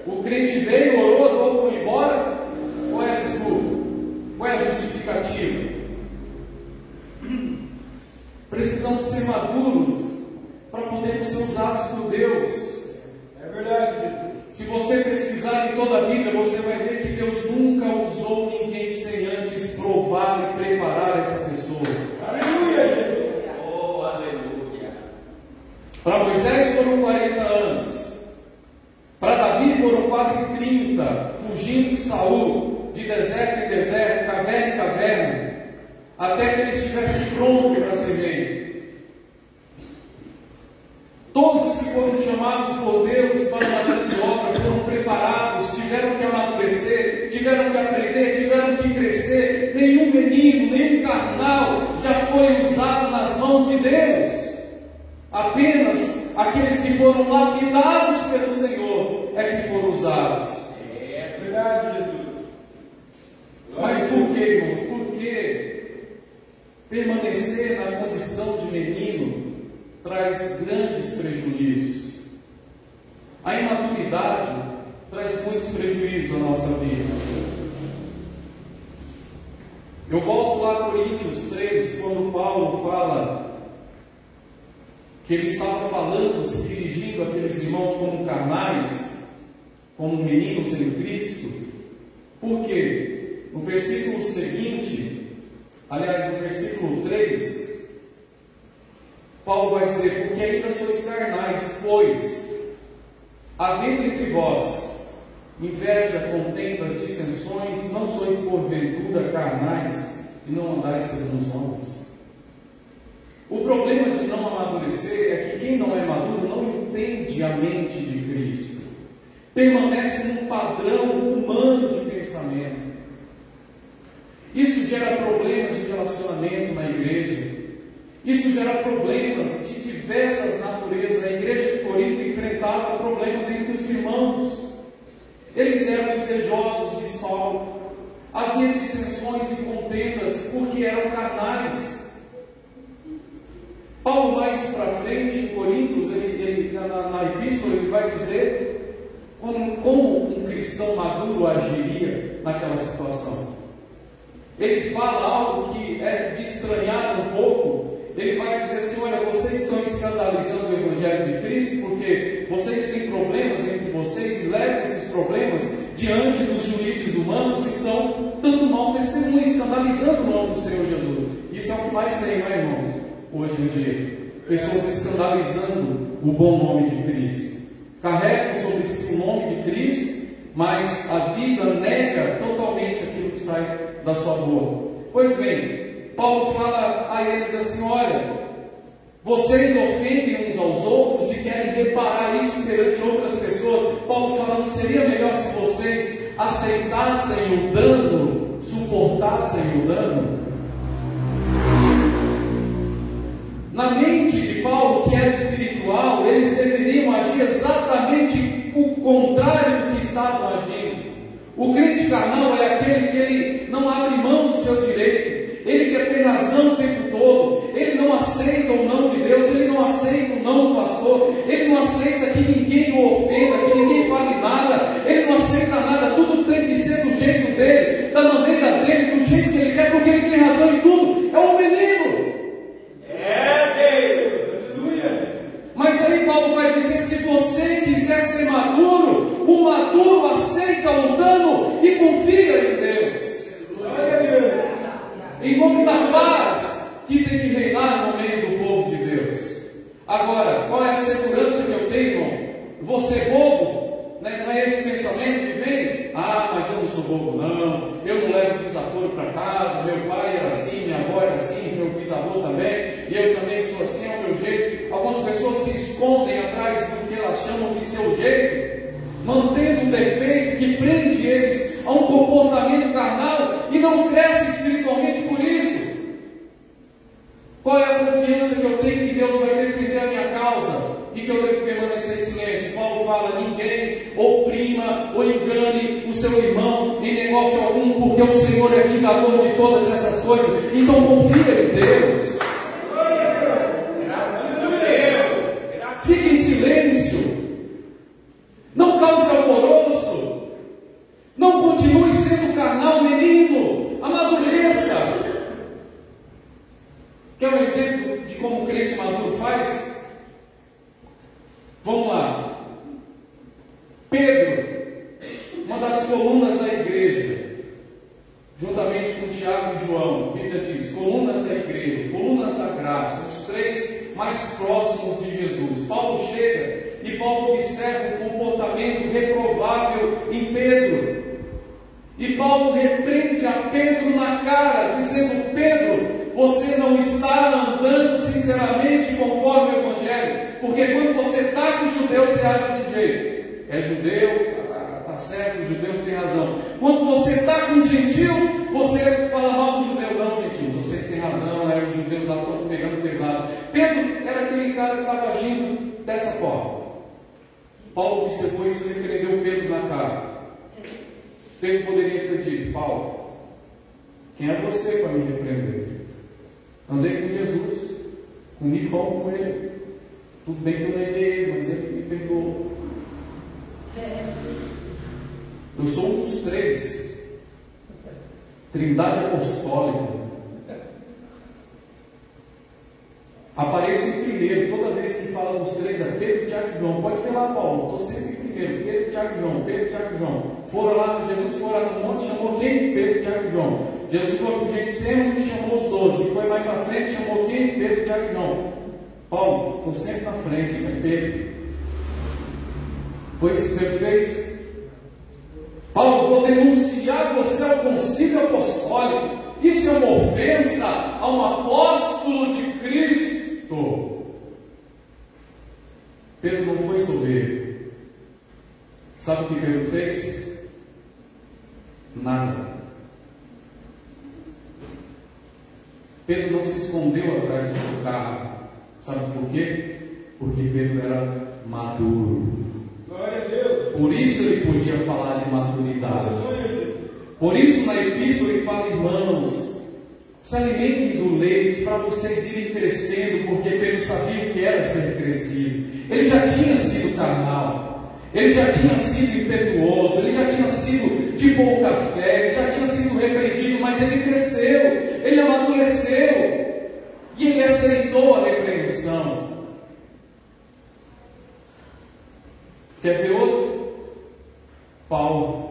O crente veio, orou, a dor foi embora. Qual é a desculpa? Qual é a justificativa? Precisamos ser maduros para podermos ser usados por Deus. É verdade, Jesus. Se você pesquisar em toda a Bíblia, você vai ver que Deus nunca usou ninguém sem antes provar e preparar essa pessoa. Aleluia, Jesus. Oh, aleluia. Para Moisés foram 40 anos. Para Davi foram quase 30, fugindo de Saul, de deserto em deserto, caverna em caverna, até que ele estivesse pronto para ser rei. Todos que foram chamados por Deus para uma grande obra foram preparados, tiveram que amadurecer, tiveram que aprender, tiveram que crescer. Nenhum menino, nenhum carnal já foi usado nas mãos de Deus. Apenas aqueles que foram lapidados pelo Senhor é que foram usados. É verdade, Jesus. Mas por que, irmãos? Porque permanecer na condição de menino traz grandes prejuízos. A imaturidade traz muitos prejuízos à nossa vida. Eu volto lá a Coríntios 3, quando Paulo fala que ele estava falando, se dirigindo àqueles irmãos como carnais, como meninos em Cristo. Por quê? No versículo seguinte, aliás, no versículo 3, Paulo vai dizer, porque ainda sois carnais, pois, havendo entre vós inveja, contendas, dissensões, não sois porventura carnais e não andais segundo os homens. O problema de não amadurecer é que quem não é maduro não entende a mente de Cristo, permanece num padrão humano de pensamento. Isso gera problemas de relacionamento na igreja. Isso gera problemas de diversas naturezas. A igreja de Corinto enfrentava problemas entre os irmãos. Eles eram invejosos, diz Paulo. Havia dissensões e contendas porque eram carnais. Paulo, mais para frente, em Coríntios, na epístola, ele vai dizer como um cristão maduro agiria naquela situação. Ele fala algo que é de estranhar um pouco. Ele vai dizer assim, olha, vocês estão escandalizando o Evangelho de Cristo porque vocês têm problemas entre vocês e levam esses problemas diante dos juízes humanos, estão dando mau testemunho, escandalizando o nome do Senhor Jesus. Isso é o que mais tem, não é, irmãos? Hoje em dia, pessoas escandalizando o bom nome de Cristo. Carregam sobre si o nome de Cristo, mas a vida nega totalmente aquilo que sai da sua boca. Pois bem, Paulo fala a eles assim: olha, vocês ofendem uns aos outros e querem reparar isso perante outras pessoas. Paulo fala: não seria melhor se vocês aceitassem o dano, suportassem o dano? Na mente de Paulo, que era espiritual, eles deveriam agir exatamente o contrário do que estavam agindo. O crente carnal é aquele que ele não abre mão do seu direito, ele quer ter razão o tempo todo, ele não aceita o não de Deus, ele não aceita o não do pastor, ele não aceita que ninguém o ofenda, que ninguém fale nada, ele não aceita nada, tudo tem que ser do jeito dele, da maneira dele, do jeito que ele quer, porque ele tem razão em tudo. É um menino. Mas aí Paulo vai dizer: se você quiser ser maduro, o maduro aceita o dano e confia em Deus. Em nome da paz que tem que reinar no meio do povo de Deus. Agora, qual é a segurança que eu tenho, irmão? Vou ser bobo? Não é esse pensamento que vem? Ah, mas eu não sou bobo não, eu não levo desaforo para casa, meu pai era assim, minha avó era assim, meu bisavô também, e eu também sou assim, é o meu jeito. Algumas pessoas se escondem atrás do que elas chamam de seu jeito, mantendo um defeito que prende eles a um comportamento carnal e não crescem espiritualmente por isso. Qual é a confiança que eu tenho que Deus vai defender a minha causa e que eu devo permanecer em silêncio? Paulo fala: ninguém oprima ou engane o seu irmão em negócio algum, porque o Senhor é vingador de todas essas coisas. Então confia em Deus. Fique em silêncio. Não cause alvoroço. Não continue sendo carnal, menino. Amadureça. Quer um exemplo de como o crente maduro faz? Vamos lá. Pedro, uma das colunas da igreja, juntamente com Tiago e João, a Bíblia diz: colunas da igreja, colunas da graça, os três mais próximos de Jesus. Paulo chega e Paulo observa o comportamento reprovável em Pedro. E Paulo repreende a Pedro na cara, dizendo: Pedro, você não está andando sinceramente conforme o Evangelho, porque quando você está com os judeus, você age de um jeito. É judeu, está certo, os judeus têm razão. Quando você está com os gentios, você fala mal dos judeus. Não, gentios, vocês têm razão, os judeus lá estão pegando pesado. Pedro era aquele cara que estava agindo dessa forma. Paulo observou isso e repreendeu Pedro na cara. Pedro poderia ter dito: Paulo, quem é você para me repreender? Andei com Jesus, comi pão com ele. Tudo bem que eu neguei ele, mas ele me perdoou. Eu sou um dos três, Trindade Apostólica. Apareço em primeiro, toda vez que fala dos três, é Pedro, Tiago e João. Pode ver lá, Paulo, estou sempre em primeiro. Pedro, Tiago e João, Pedro, Tiago e João. Foram lá, Jesus foi lá no monte, chamou quem? Pedro, Tiago e João. Jesus foi para o Getsemane e chamou os 12. E foi mais para frente, chamou quem? Pedro, Tiago e João. Paulo, estou sempre na frente, é Pedro. Foi isso que Pedro fez? Paulo, vou denunciar você ao concílio apostólico. Isso é uma ofensa a um apóstolo de Cristo. Pedro não foi soberbo. Sabe o que Pedro fez? Nada. Pedro não se escondeu atrás do seu carro. Sabe por quê? Porque Pedro era maduro. Glória a Deus. Por isso ele podia falar de maturidade. Por isso na epístola ele fala: irmãos, se alimentem do leite para vocês irem crescendo, porque Pedro sabia o que era ser crescido. Ele já tinha sido carnal, ele já tinha sido impetuoso, ele já tinha sido de pouca fé, ele já tinha sido repreendido, mas ele cresceu, ele amadureceu e ele aceitou a repreensão. Quer ver outro? Paulo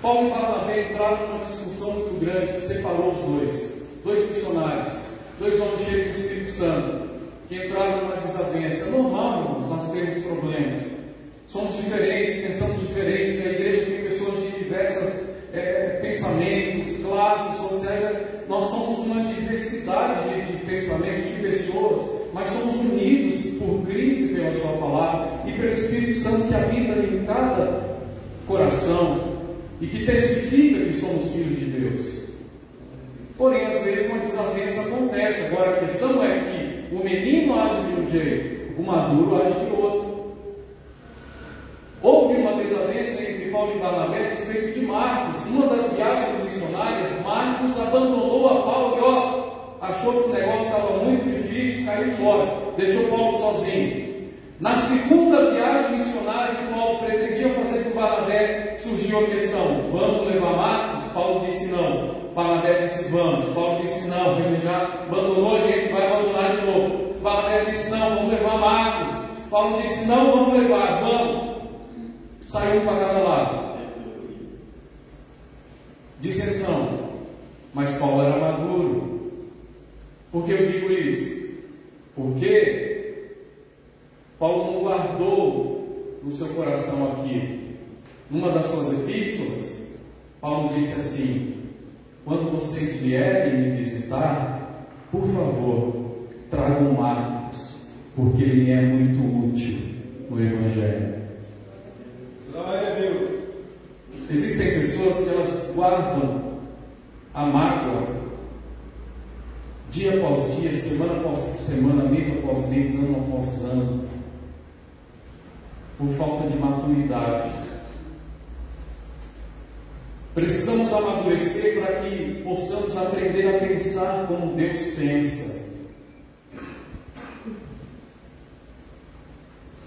e Barnabé entraram numa discussão muito grande que separou os dois missionários, dois homens cheios do Espírito Santo. que entraram numa desavença. É normal, irmãos, nós temos problemas. Somos diferentes, pensamos diferentes. A igreja tem pessoas de diversos pensamentos, classes sociais. Nós somos uma diversidade de pensamentos, de pessoas, mas somos unidos por Cristo e pela Sua palavra e pelo Espírito Santo que habita em cada coração e que testifica que somos filhos de Deus. Porém, às vezes uma desavença acontece. Agora, a questão é que o menino age de um jeito, o maduro age de outro. Houve uma desavença entre Paulo e Barnabé a respeito de Marcos. Uma das viagens missionárias, Marcos abandonou a Paulo e achou que o negócio estava muito difícil, caiu fora, deixou Paulo sozinho. Na segunda viagem missionária que Paulo pretendia fazer com Barnabé, surgiu a questão: vamos levar Marcos? Paulo disse não. Barnabé disse vamos. Paulo disse não, ele já abandonou, a gente vai abandonar de novo. Barnabé disse não, vamos levar Marcos. Paulo disse não, vamos levar, vamos. Saiu para cada lado. Dissensão. Mas Paulo era maduro. Por que eu digo isso? Porque Paulo não guardou no seu coração aquilo. Numa das suas epístolas, Paulo disse assim: quando vocês vierem me visitar, por favor, tragam Marcos, porque ele me é muito útil no Evangelho. Glória a Deus. Existem pessoas que elas guardam a mágoa dia após dia, semana após semana, mês após mês, ano após ano, por falta de maturidade. Precisamos amadurecer para que possamos aprender a pensar como Deus pensa.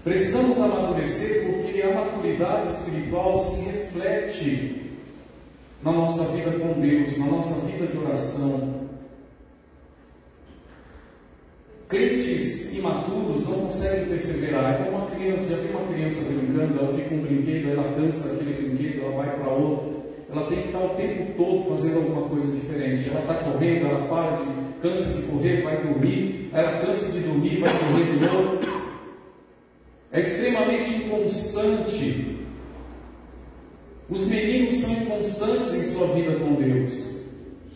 Precisamos amadurecer porque a maturidade espiritual se reflete na nossa vida com Deus, na nossa vida de oração. Crentes imaturos não conseguem perseverar. É como uma criança. Já tem uma criança brincando, ela fica com um brinquedo, ela cansa daquele brinquedo, ela vai para outro. Ela tem que estar o tempo todo fazendo alguma coisa diferente. Ela está correndo, ela para cansa de correr, vai dormir. Ela cansa de dormir, vai correr de novo. É extremamente inconstante. Os meninos são inconstantes em sua vida com Deus.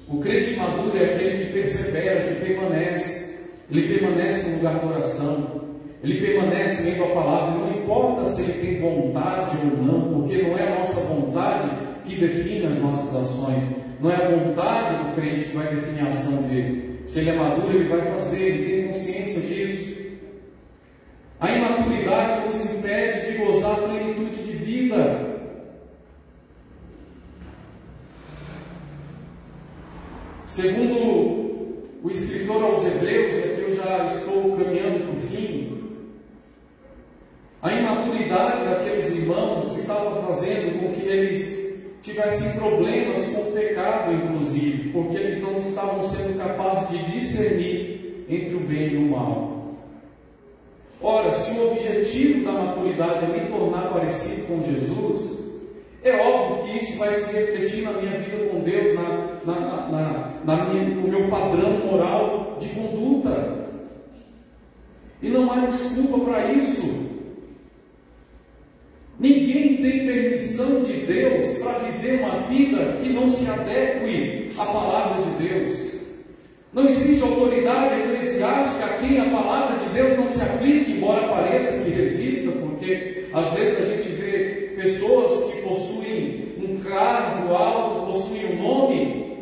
O crente maduro é aquele que persevera, que permanece. Ele permanece no lugar da oração. Ele permanece lendo a palavra. Não importa se ele tem vontade ou não, porque não é a nossa vontade que define as nossas ações. Não é a vontade do crente que vai definir a ação dele. Se ele é maduro, ele vai fazer, ele tem consciência disso. A imaturidade nos impede de gozar a plenitude de vida. Segundo o escritor aos Hebreus, e aqui eu já estou caminhando para o fim, a imaturidade daqueles irmãos estava fazendo com que eles tivessem problemas com o pecado, inclusive, porque eles não estavam sendo capazes de discernir entre o bem e o mal. Ora, se o objetivo da maturidade é me tornar parecido com Jesus, é óbvio que isso vai se refletir na minha vida com Deus, no meu padrão moral de conduta. E não há desculpa para isso. Ninguém tem permissão de Deus para viver uma vida que não se adeque à palavra de Deus. Não existe autoridade eclesiástica a quem a palavra de Deus não se aplique, embora pareça que resista, porque às vezes a gente vê pessoas que possuem um cargo alto, possuem um nome,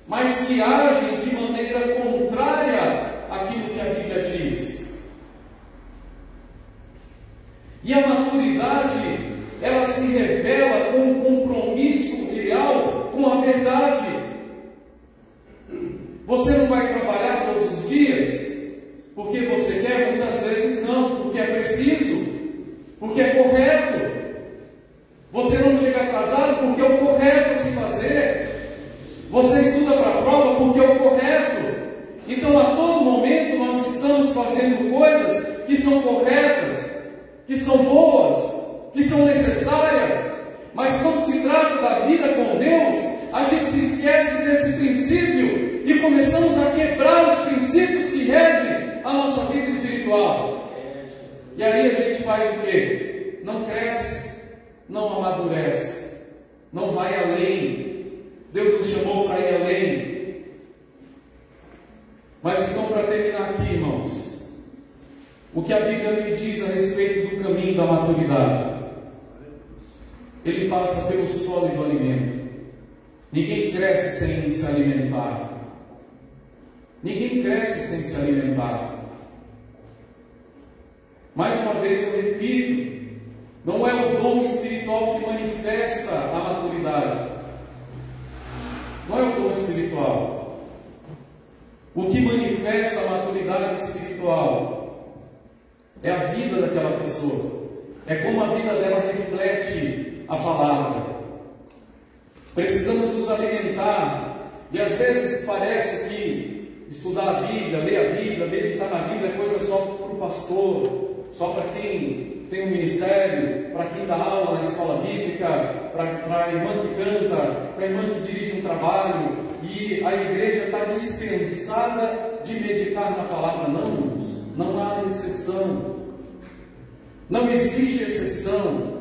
mas que agem de maneira contrária àquilo que a Bíblia diz. E a maturidade, ela se revela com um compromisso real com a verdade. Você não vai trabalhar todos os dias porque você quer? Muitas vezes não, porque é preciso, porque é correto. Você não chega atrasado porque é o correto a se fazer. Você estuda para a prova porque é o correto. Então a todo momento nós estamos fazendo coisas que são corretas, que são boas, que são necessárias. Mas quando se trata da vida com Deus, a gente se esquece desse princípio e começamos a quebrar os princípios que regem a nossa vida espiritual. E aí a gente faz o quê? Não cresce, não amadurece, não vai além. Deus nos chamou para ir além. Mas então, para terminar aqui, irmãos, o que a Bíblia me diz a respeito do caminho da maturidade? Ele passa pelo sólido alimento. Ninguém cresce sem se alimentar. Ninguém cresce sem se alimentar. Mais uma vez eu repito, não é o dom espiritual que manifesta a maturidade. Não é o dom espiritual. O que manifesta a maturidade espiritual é a vida daquela pessoa. É como a vida dela reflete a palavra. Precisamos nos alimentar. E às vezes parece que estudar a Bíblia, ler a Bíblia, meditar na Bíblia é coisa só para o pastor, só para quem tem um ministério, para quem dá aula na escola bíblica, para a irmã que canta, para a irmã que dirige um trabalho. E a igreja está dispensada de meditar na palavra. Não, irmãos, não há exceção. Não existe exceção.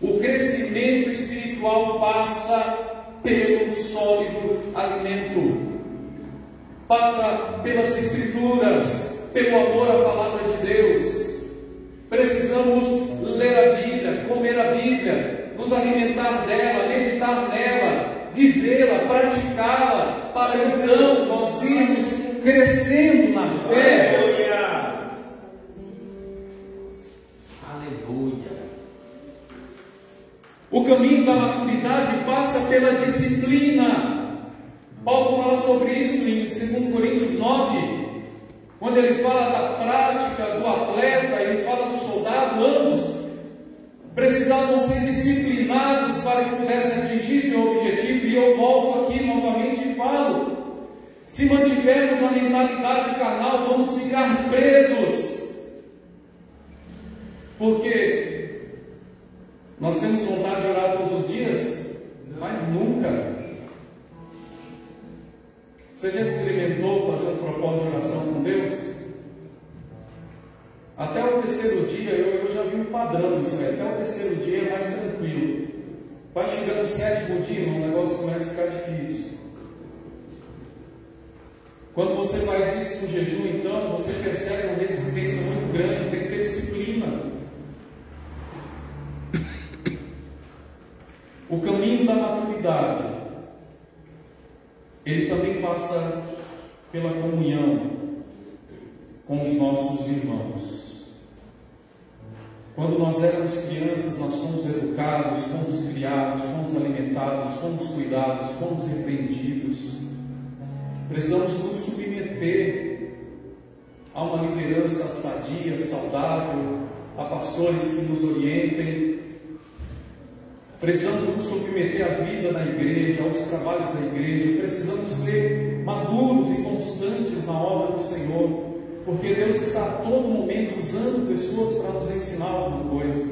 O crescimento espiritual passa pelo sólido alimento, passa pelas Escrituras, pelo amor à palavra de Deus. Precisamos ler a Bíblia, comer a Bíblia, nos alimentar dela, meditar nela, vivê-la, praticá-la, para então nós irmos crescendo na fé. O caminho da maturidade passa pela disciplina. Paulo fala sobre isso em 2 Coríntios 9, quando ele fala da prática do atleta, ele fala do soldado. Ambos precisavam ser disciplinados para que pudessem atingir seu objetivo. E eu volto aqui novamente e falo: se mantivermos a mentalidade carnal, vamos ficar presos. Porque nós temos vontade de orar todos os dias, mas nunca. Você já experimentou fazer um propósito de oração com Deus? Até o terceiro dia, eu já vi um padrão nisso aí. Até o terceiro dia é mais tranquilo. Vai chegando o sétimo dia, o negócio começa a ficar difícil. Quando você faz isso no jejum, então, você percebe uma resistência muito grande, tem que ter disciplina. O caminho da maturidade, ele também passa pela comunhão com os nossos irmãos. Quando nós éramos crianças, nós fomos educados, fomos criados, fomos alimentados, fomos cuidados, fomos repreendidos. Precisamos nos submeter a uma liderança sadia, saudável, a pastores que nos orientem. Precisamos nos submeter à vida na igreja, aos trabalhos da igreja. Precisamos ser maduros e constantes na obra do Senhor, porque Deus está a todo momento usando pessoas para nos ensinar alguma coisa,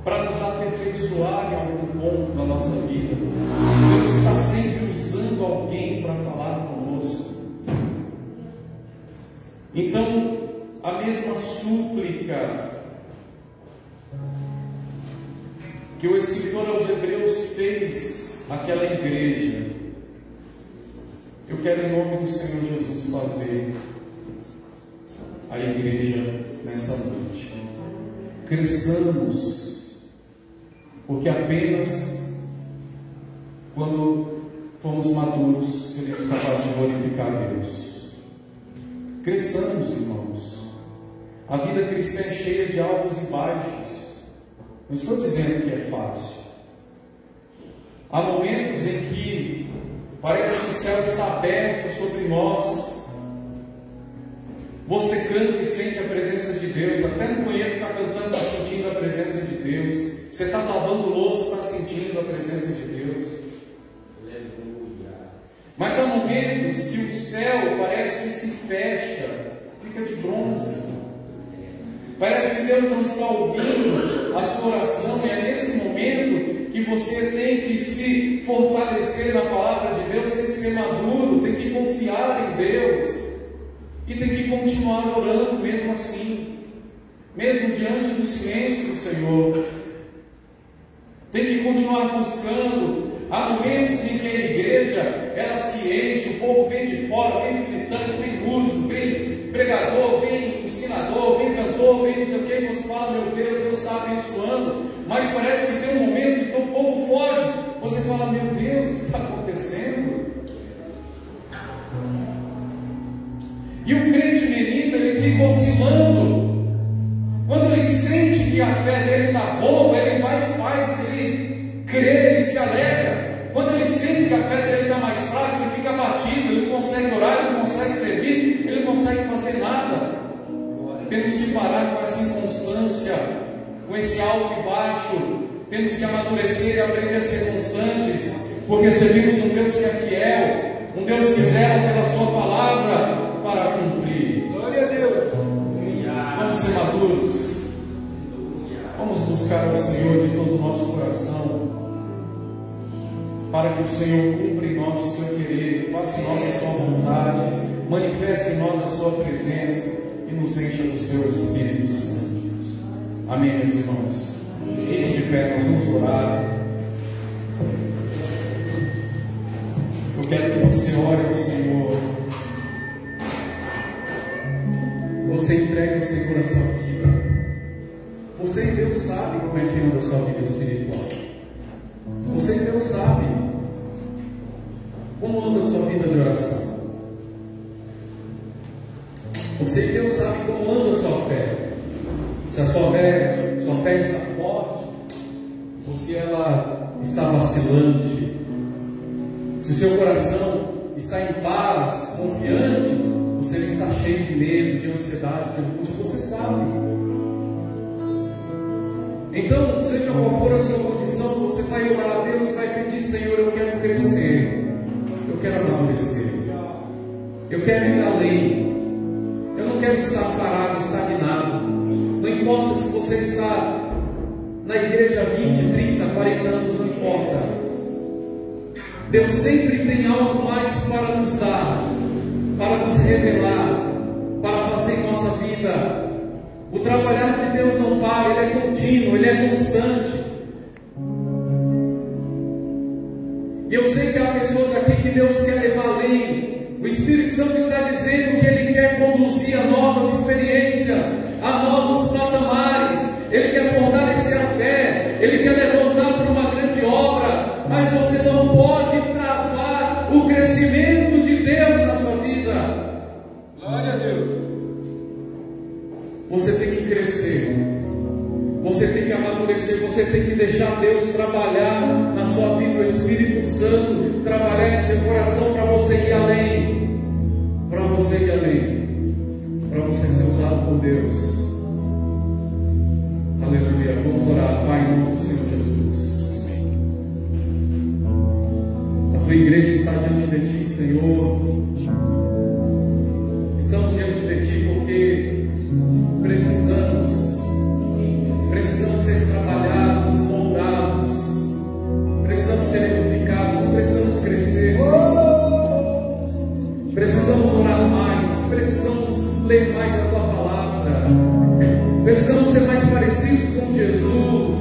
para nos aperfeiçoar em algum ponto da nossa vida. Deus está sempre usando alguém para falar conosco. Então, a mesma súplica que o escritor aos Hebreus fez àquela igreja, eu quero em nome do Senhor Jesus fazer à igreja nessa noite. Cresçamos, porque apenas quando formos maduros seremos capazes de glorificar a Deus. Cresçamos, irmãos. A vida cristã é cheia de altos e baixos. Não estou dizendo que é fácil. Há momentos em que parece que o céu está aberto sobre nós. Você canta e sente a presença de Deus. Até no banheiro está cantando, está sentindo a presença de Deus. Você está lavando louça, está sentindo a presença de Deus. Aleluia. Mas há momentos que o céu parece que se fecha, fica de bronze. Parece que Deus não está ouvindo a sua oração, e é nesse momento que você tem que se fortalecer na palavra de Deus, tem que ser maduro, tem que confiar em Deus. E tem que continuar orando mesmo assim, mesmo diante do silêncio do Senhor. Tem que continuar buscando. Há momentos em que a igreja, ela se enche, o povo vem de fora, vem visitantes, vem músico, vem pregador, vem ensinador, vem cantor, vem não sei o que, você fala, meu Deus está abençoando, mas parece que tem um momento em que o povo foge. Você fala, meu Deus, o que está acontecendo? E o crente menino, ele fica oscilando. Quando ele sente que a fé dele está boa, ele vai e faz, ele crê, ele se alegra. Quando ele sente que a fé dele está mais fraca, ele fica abatido, ele não consegue orar, ele não consegue servir, ele não consegue fazer nada. Temos que parar com essa inconstância, com esse alto e baixo. Temos que amadurecer e aprender a ser constantes, porque servimos um Deus que é fiel, um Deus que zela pela sua palavra para cumprir. Glória a Deus. Vamos ser maduros. Vamos buscar ao Senhor de todo o nosso coração, para que o Senhor cumpra em nós o seu querer, faça em nós a sua vontade, manifeste em nós a sua presença e nos encha do seu Espírito Santo. Amém, meus irmãos? Fiquem de pé, nós vamos orar. Eu quero que você ore ao Senhor. Você entregue o Senhor a sua vida. Você e Deus sabe como é que anda a sua vida espiritual. Você e Deus sabe como anda a sua vida de oração. Você e Deus sabe como anda a sua fé. Se a sua fé está forte, ou se ela está vacilante. Se o seu coração está em paz, confiante, ou se ele está cheio de medo, de ansiedade, de angústia, você sabe. Então, seja qual for a sua condição, você vai orar a Deus, vai pedir, Senhor, eu quero crescer, eu quero amadurecer, eu quero ir além, eu não quero estar parado, estagnado. Não importa se você está na igreja 20, 30, 40 anos, não importa. Deus sempre tem algo mais para nos dar, para nos revelar, para fazer em nossa vida. O trabalhar de Deus não para, ele é contínuo, ele é constante. E eu sei que há pessoas aqui que Deus quer levar além. O Espírito Santo está dizendo que ele quer conduzir a novas experiências, a novos patamares. Ele quer fortalecer a fé, ele quer levantar para uma grande obra, mas você não pode travar o crescimento de Deus na sua vida. Glória a Deus. Você tem que crescer, você tem que amadurecer, você tem que deixar Deus trabalhar na sua vida, o Espírito Santo trabalhar em seu coração para você ir além, para você ir além, para você ser usado por Deus. Aleluia. Vamos orar, Pai, em nome do Senhor Jesus. A tua igreja está diante de ti, Senhor. Estamos diante de ti porque precisamos ser trabalhados, moldados, precisamos ser edificados, precisamos crescer, precisamos orar mais, precisamos ler mais a tua palavra, precisamos ser mais parecidos com Jesus,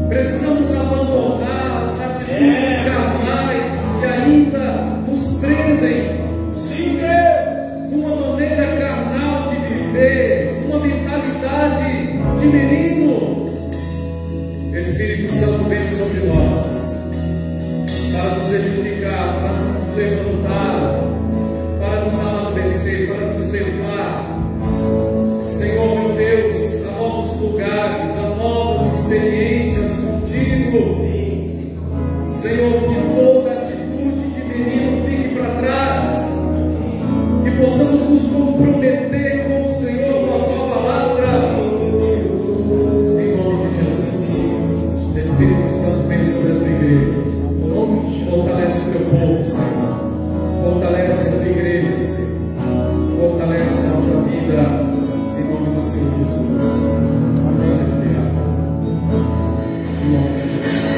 precisamos abandonar as atitudes carnais que ainda nos prendem. Uma maneira carnal de viver, uma mentalidade de menino. Espírito Santo vem sobre nós para nos edificar, para nos levantar, para nos amadurecer, para nos levar, Senhor meu Deus, a novos lugares, a novas experiências contigo. Senhor, que toda atitude de menino fique para trás, que possamos nos comprometer com o Senhor, com a tua palavra, em nome de Jesus. Espírito Santo, vem sobre a tua igreja, fortalece o teu povo, Senhor, fortalece a tua igreja, Senhor, fortalece a nossa vida, em nome do Senhor Jesus. Aleluia. Em nome de Jesus.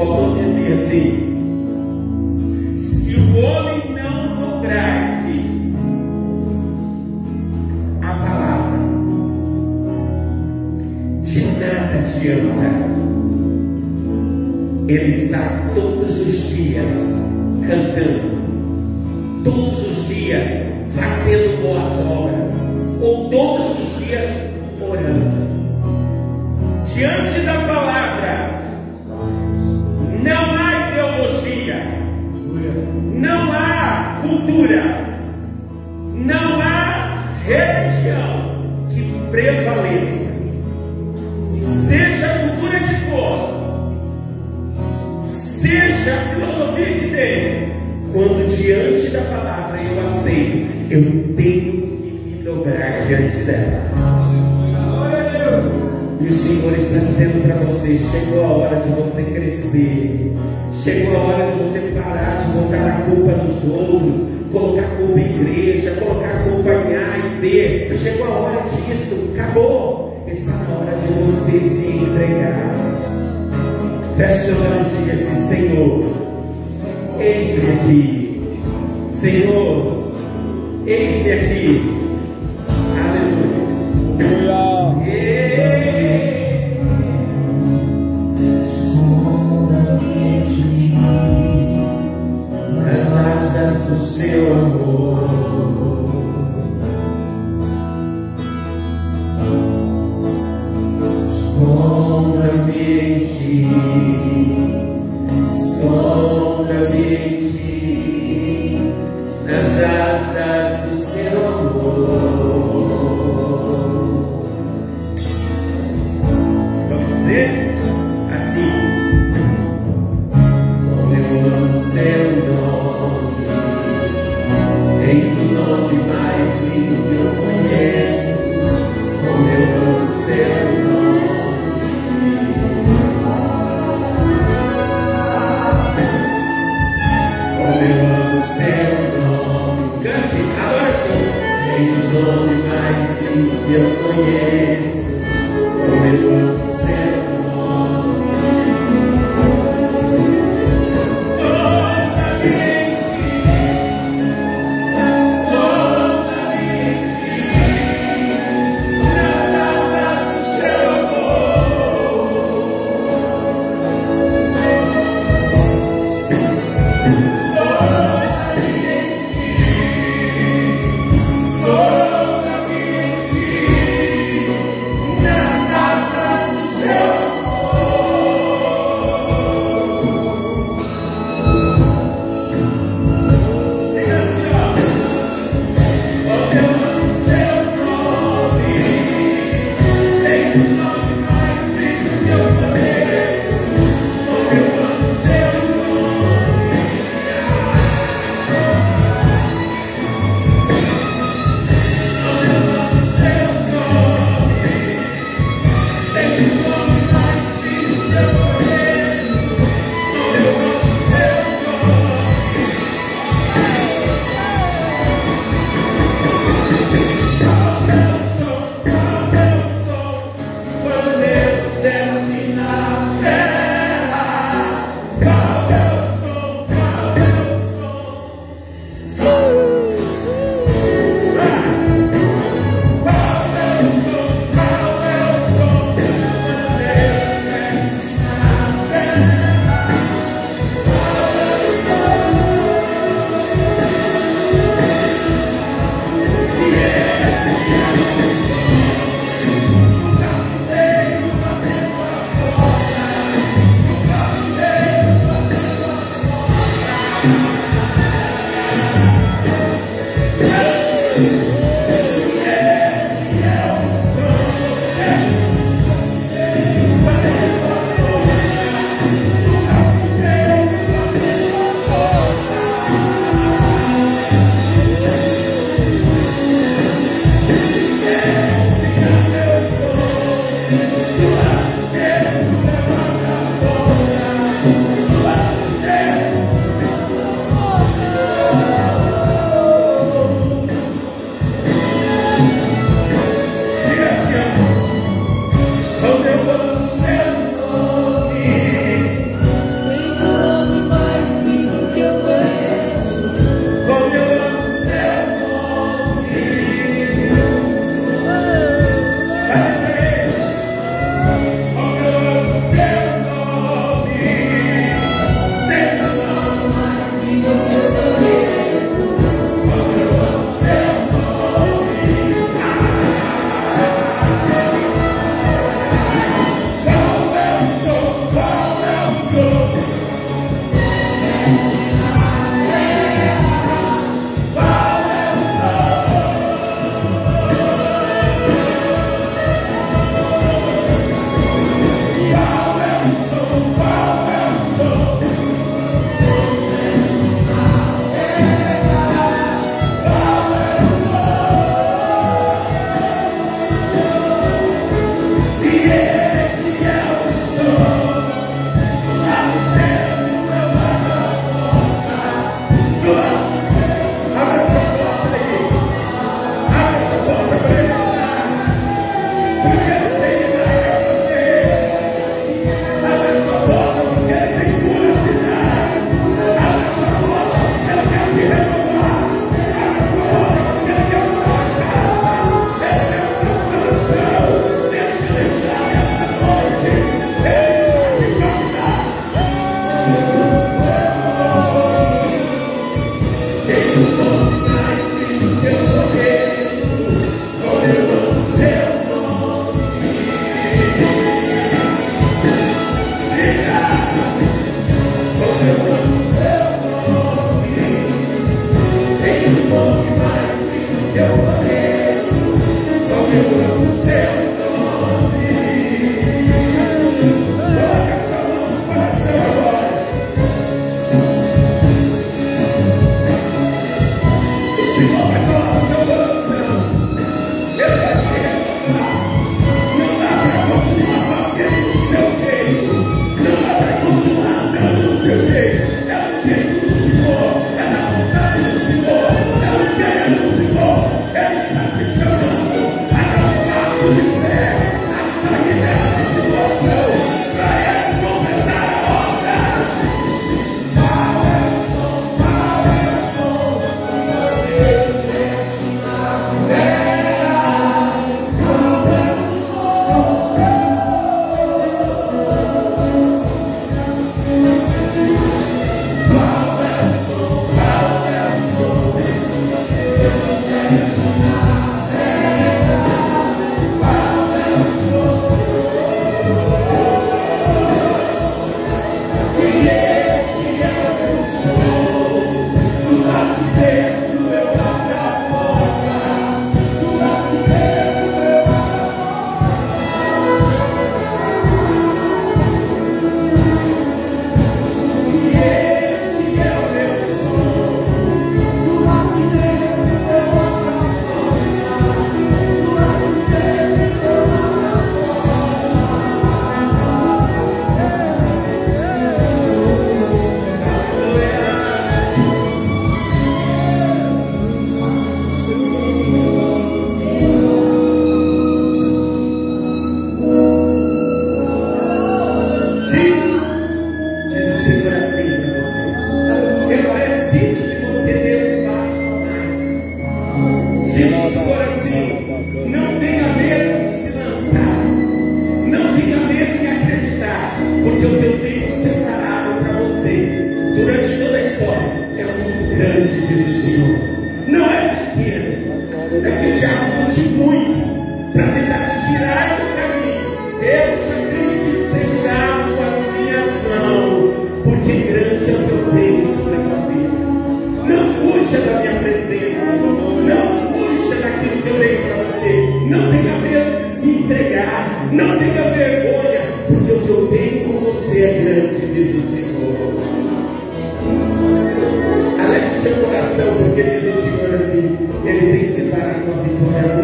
autor dizia assim: se o homem não dobrar-se a palavra, de nada adianta. Ele está todos os dias cantando, todos os dias fazendo boas obras, ou todos os dias orando. Diante da palavra não há ideologia, não há cultura, não há religião que prevaleça, seja a cultura que for, seja a filosofia que tem. Quando diante da palavra eu aceito, eu tenho que me dobrar diante dela. E o Senhor está dizendo para você: chegou a hora de você crescer, chegou a hora de você parar de botar a culpa nos outros, colocar a culpa em igreja, colocar a culpa em A e B. Chegou a hora disso, acabou. Está na hora de você se entregar. Feche seus olhos e diga assim: Senhor, eis-me aqui. Senhor, eis-me aqui. Aleluia. Nas asas do seu amor, esconda-me em ti, esconda-me em ti, nas asas do seu amor. Vamos dizer assim: como eu amo seu nome, eis o nome mais lindo que eu conheço. Como eu amo seu nome,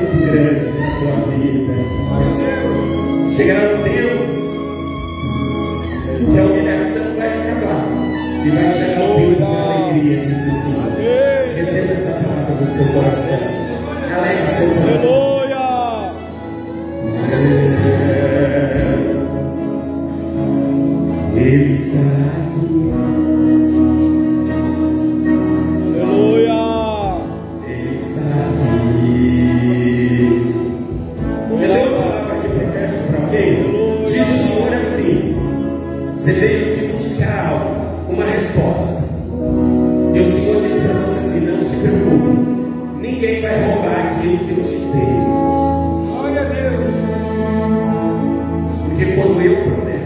muito grande na tua vida. Chegará um tempo que a humilhação vai acabar e vai chegar um tempo de alegria, diz o Senhor. Receba essa palavra no seu coração. Alegre o seu coração. Ele está aqui. Aleluia. Ele está aqui. Eu dei uma palavra aqui profética para alguém. Diz o Senhor assim: você veio aqui buscar algo, uma resposta. E o Senhor disse para você assim: não se preocupe, ninguém vai roubar aquilo que eu te dei. Glória a Deus. Porque quando eu prometo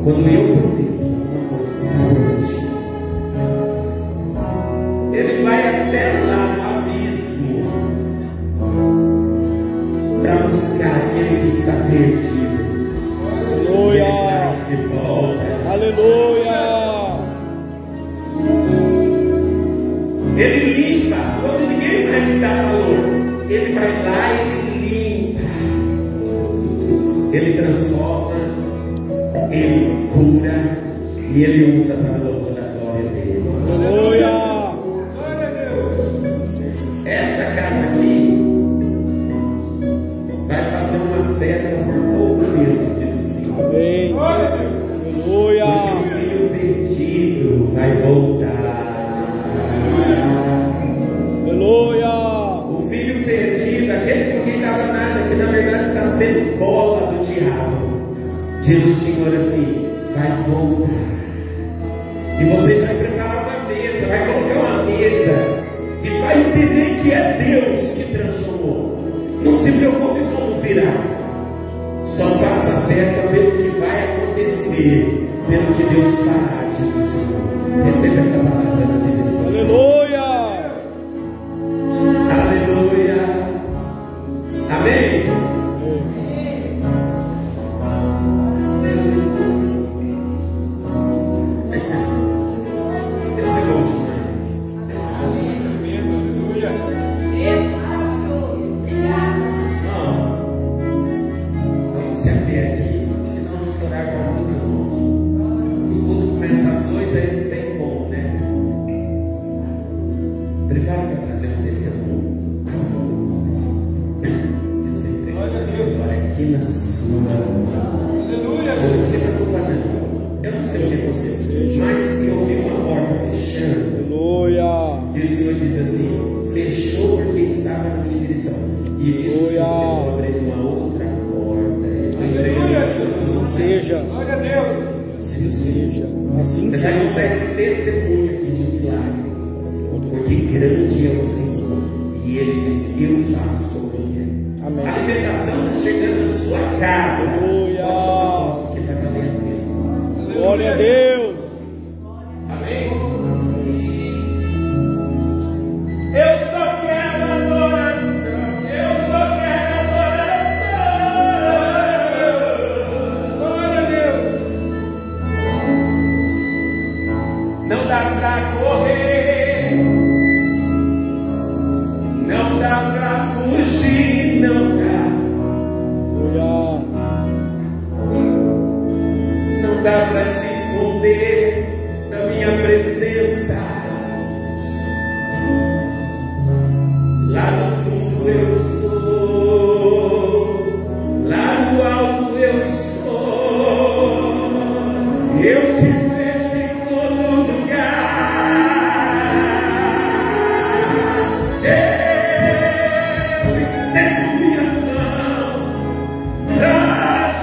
uma coisa saúde, Ele vai até lá no abismo para buscar aquele que está perdido. Aleluia. Ele traz de volta. Aleluia. Ele limpa quando ninguém mais está falando. Ele vai lá e limpa. Ele transforma. Ele cura e Ele usa para a louvor da glória dele. Aleluia! Glória a Deus! Essa casa aqui vai fazer uma festa por pouco tempo, diz o Senhor. Amém! Glória a Deus! Aleluia! Porque o filho perdido vai voltar. Aleluia! O filho perdido, aquele que ninguém dava nada, que na verdade está sendo bola do diabo. Diz o Senhor assim: vai voltar. E você vai preparar uma mesa, vai colocar uma mesa e vai entender que é Deus que transformou. Não se preocupe como virá. Só faça a festa pelo que vai acontecer, pelo que Deus fará, diz o Senhor. Receba essa palavra na vida de você. Aleluia! Aleluia! Amém?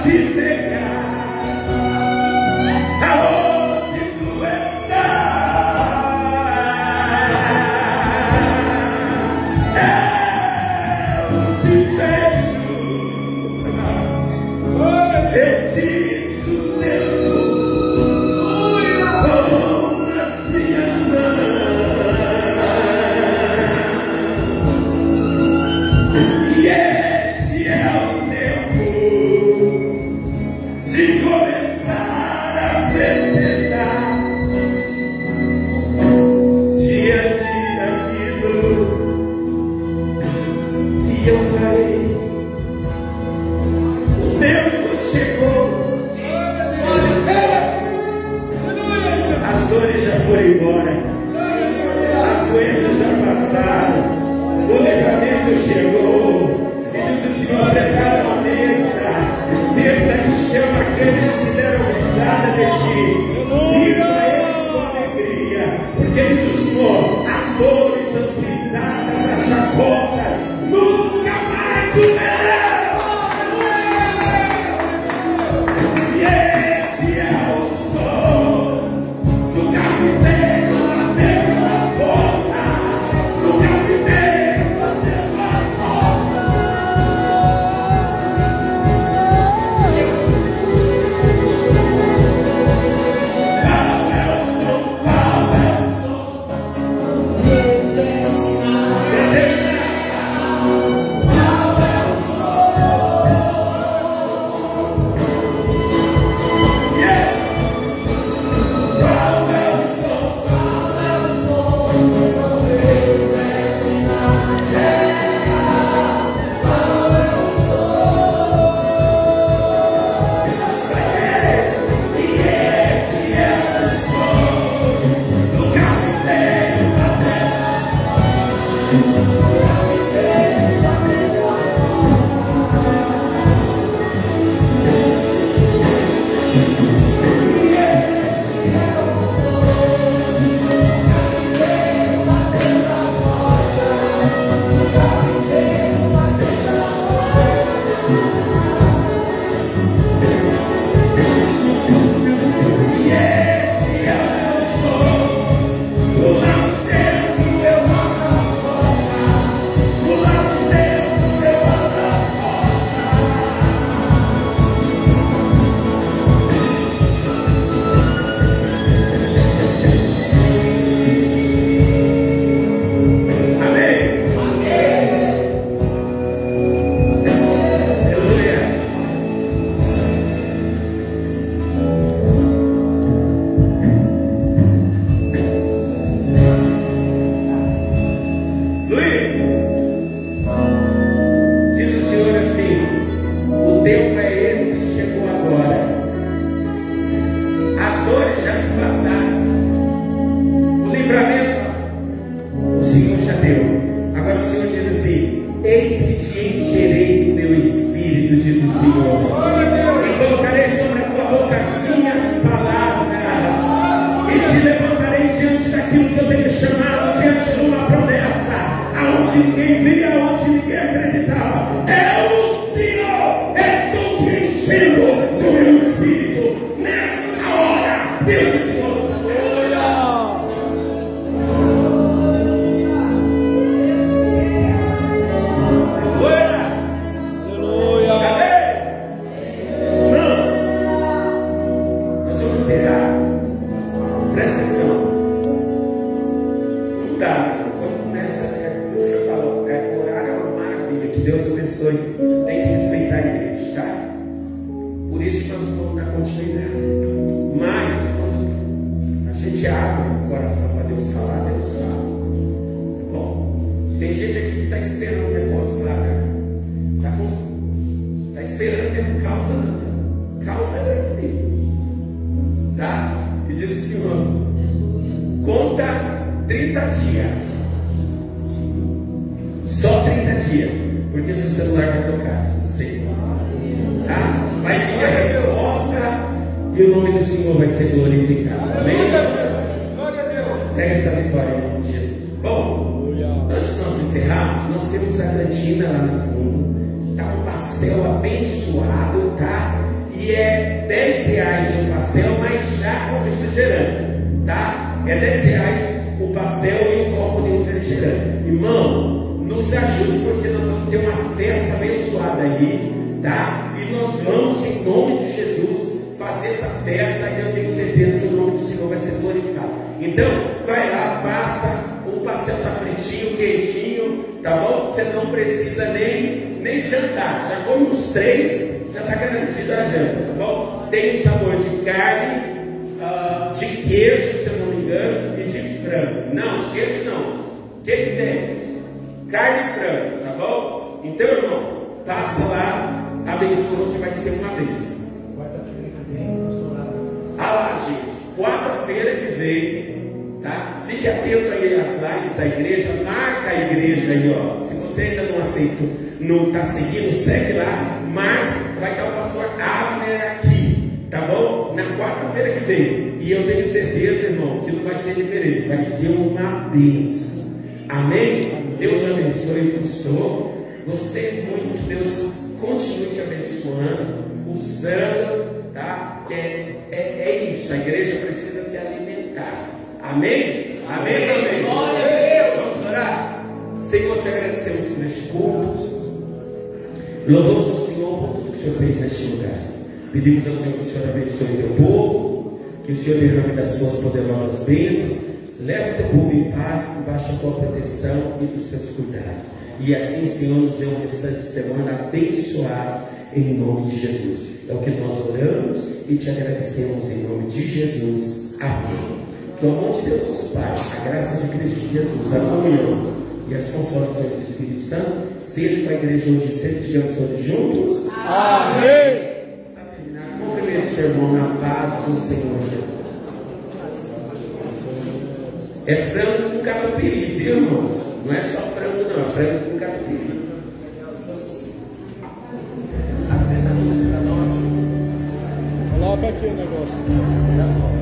Te pegar, aonde tu foi embora. As doenças já passaram. O livramento chegou. E diz o Senhor: prepara uma mesa. Senta e chama aqueles que deram risada de ti. Sirva eles com alegria. Porque diz o Senhor: as dores, as risadas, a chacota nunca mais o verão. E esse é o som do carpinteiro batendo na porta. Do carpinteiro batendo na porta. Qual é o som? Qual é o som? Deus é sinal. Fique atento aí às lives da igreja, marca a igreja aí, ó. Se você ainda não aceitou, não está seguindo, segue lá, marca, vai estar o pastor Abner aqui, tá bom? Na quarta-feira que vem. E eu tenho certeza, irmão, que não vai ser diferente, vai ser uma bênção. Amém? Deus abençoe, pastor. Gostei muito, que Deus continue te abençoando, usando, tá? Que é isso, a igreja precisa se alimentar. Amém? Amém, amém. Glória a Deus. Vamos orar? Senhor, te agradecemos por este culto. Louvamos o Senhor por tudo que o Senhor fez neste lugar. Pedimos ao Senhor que o Senhor abençoe o teu povo, que o Senhor derrame das suas poderosas bênçãos. Leve o teu povo em paz, embaixo da tua proteção e dos seus cuidados. E assim, Senhor, nos dê um restante de semana abençoado em nome de Jesus. É o que nós oramos e te agradecemos em nome de Jesus. Amém. Que o amor de Deus, nosso Pai, a graça de Cristo Jesus, a comunhão e as consolações do Espírito Santo sejam com a igreja hoje e sempre, digamos todos juntos. Amém. Está terminado. Cumprimento o seu irmão na paz do Senhor Jesus. É frango com catupiry, viu, irmãos? Não é só frango, não, é frango com catupiry. Acenda a luz para nós. Coloca aqui o negócio.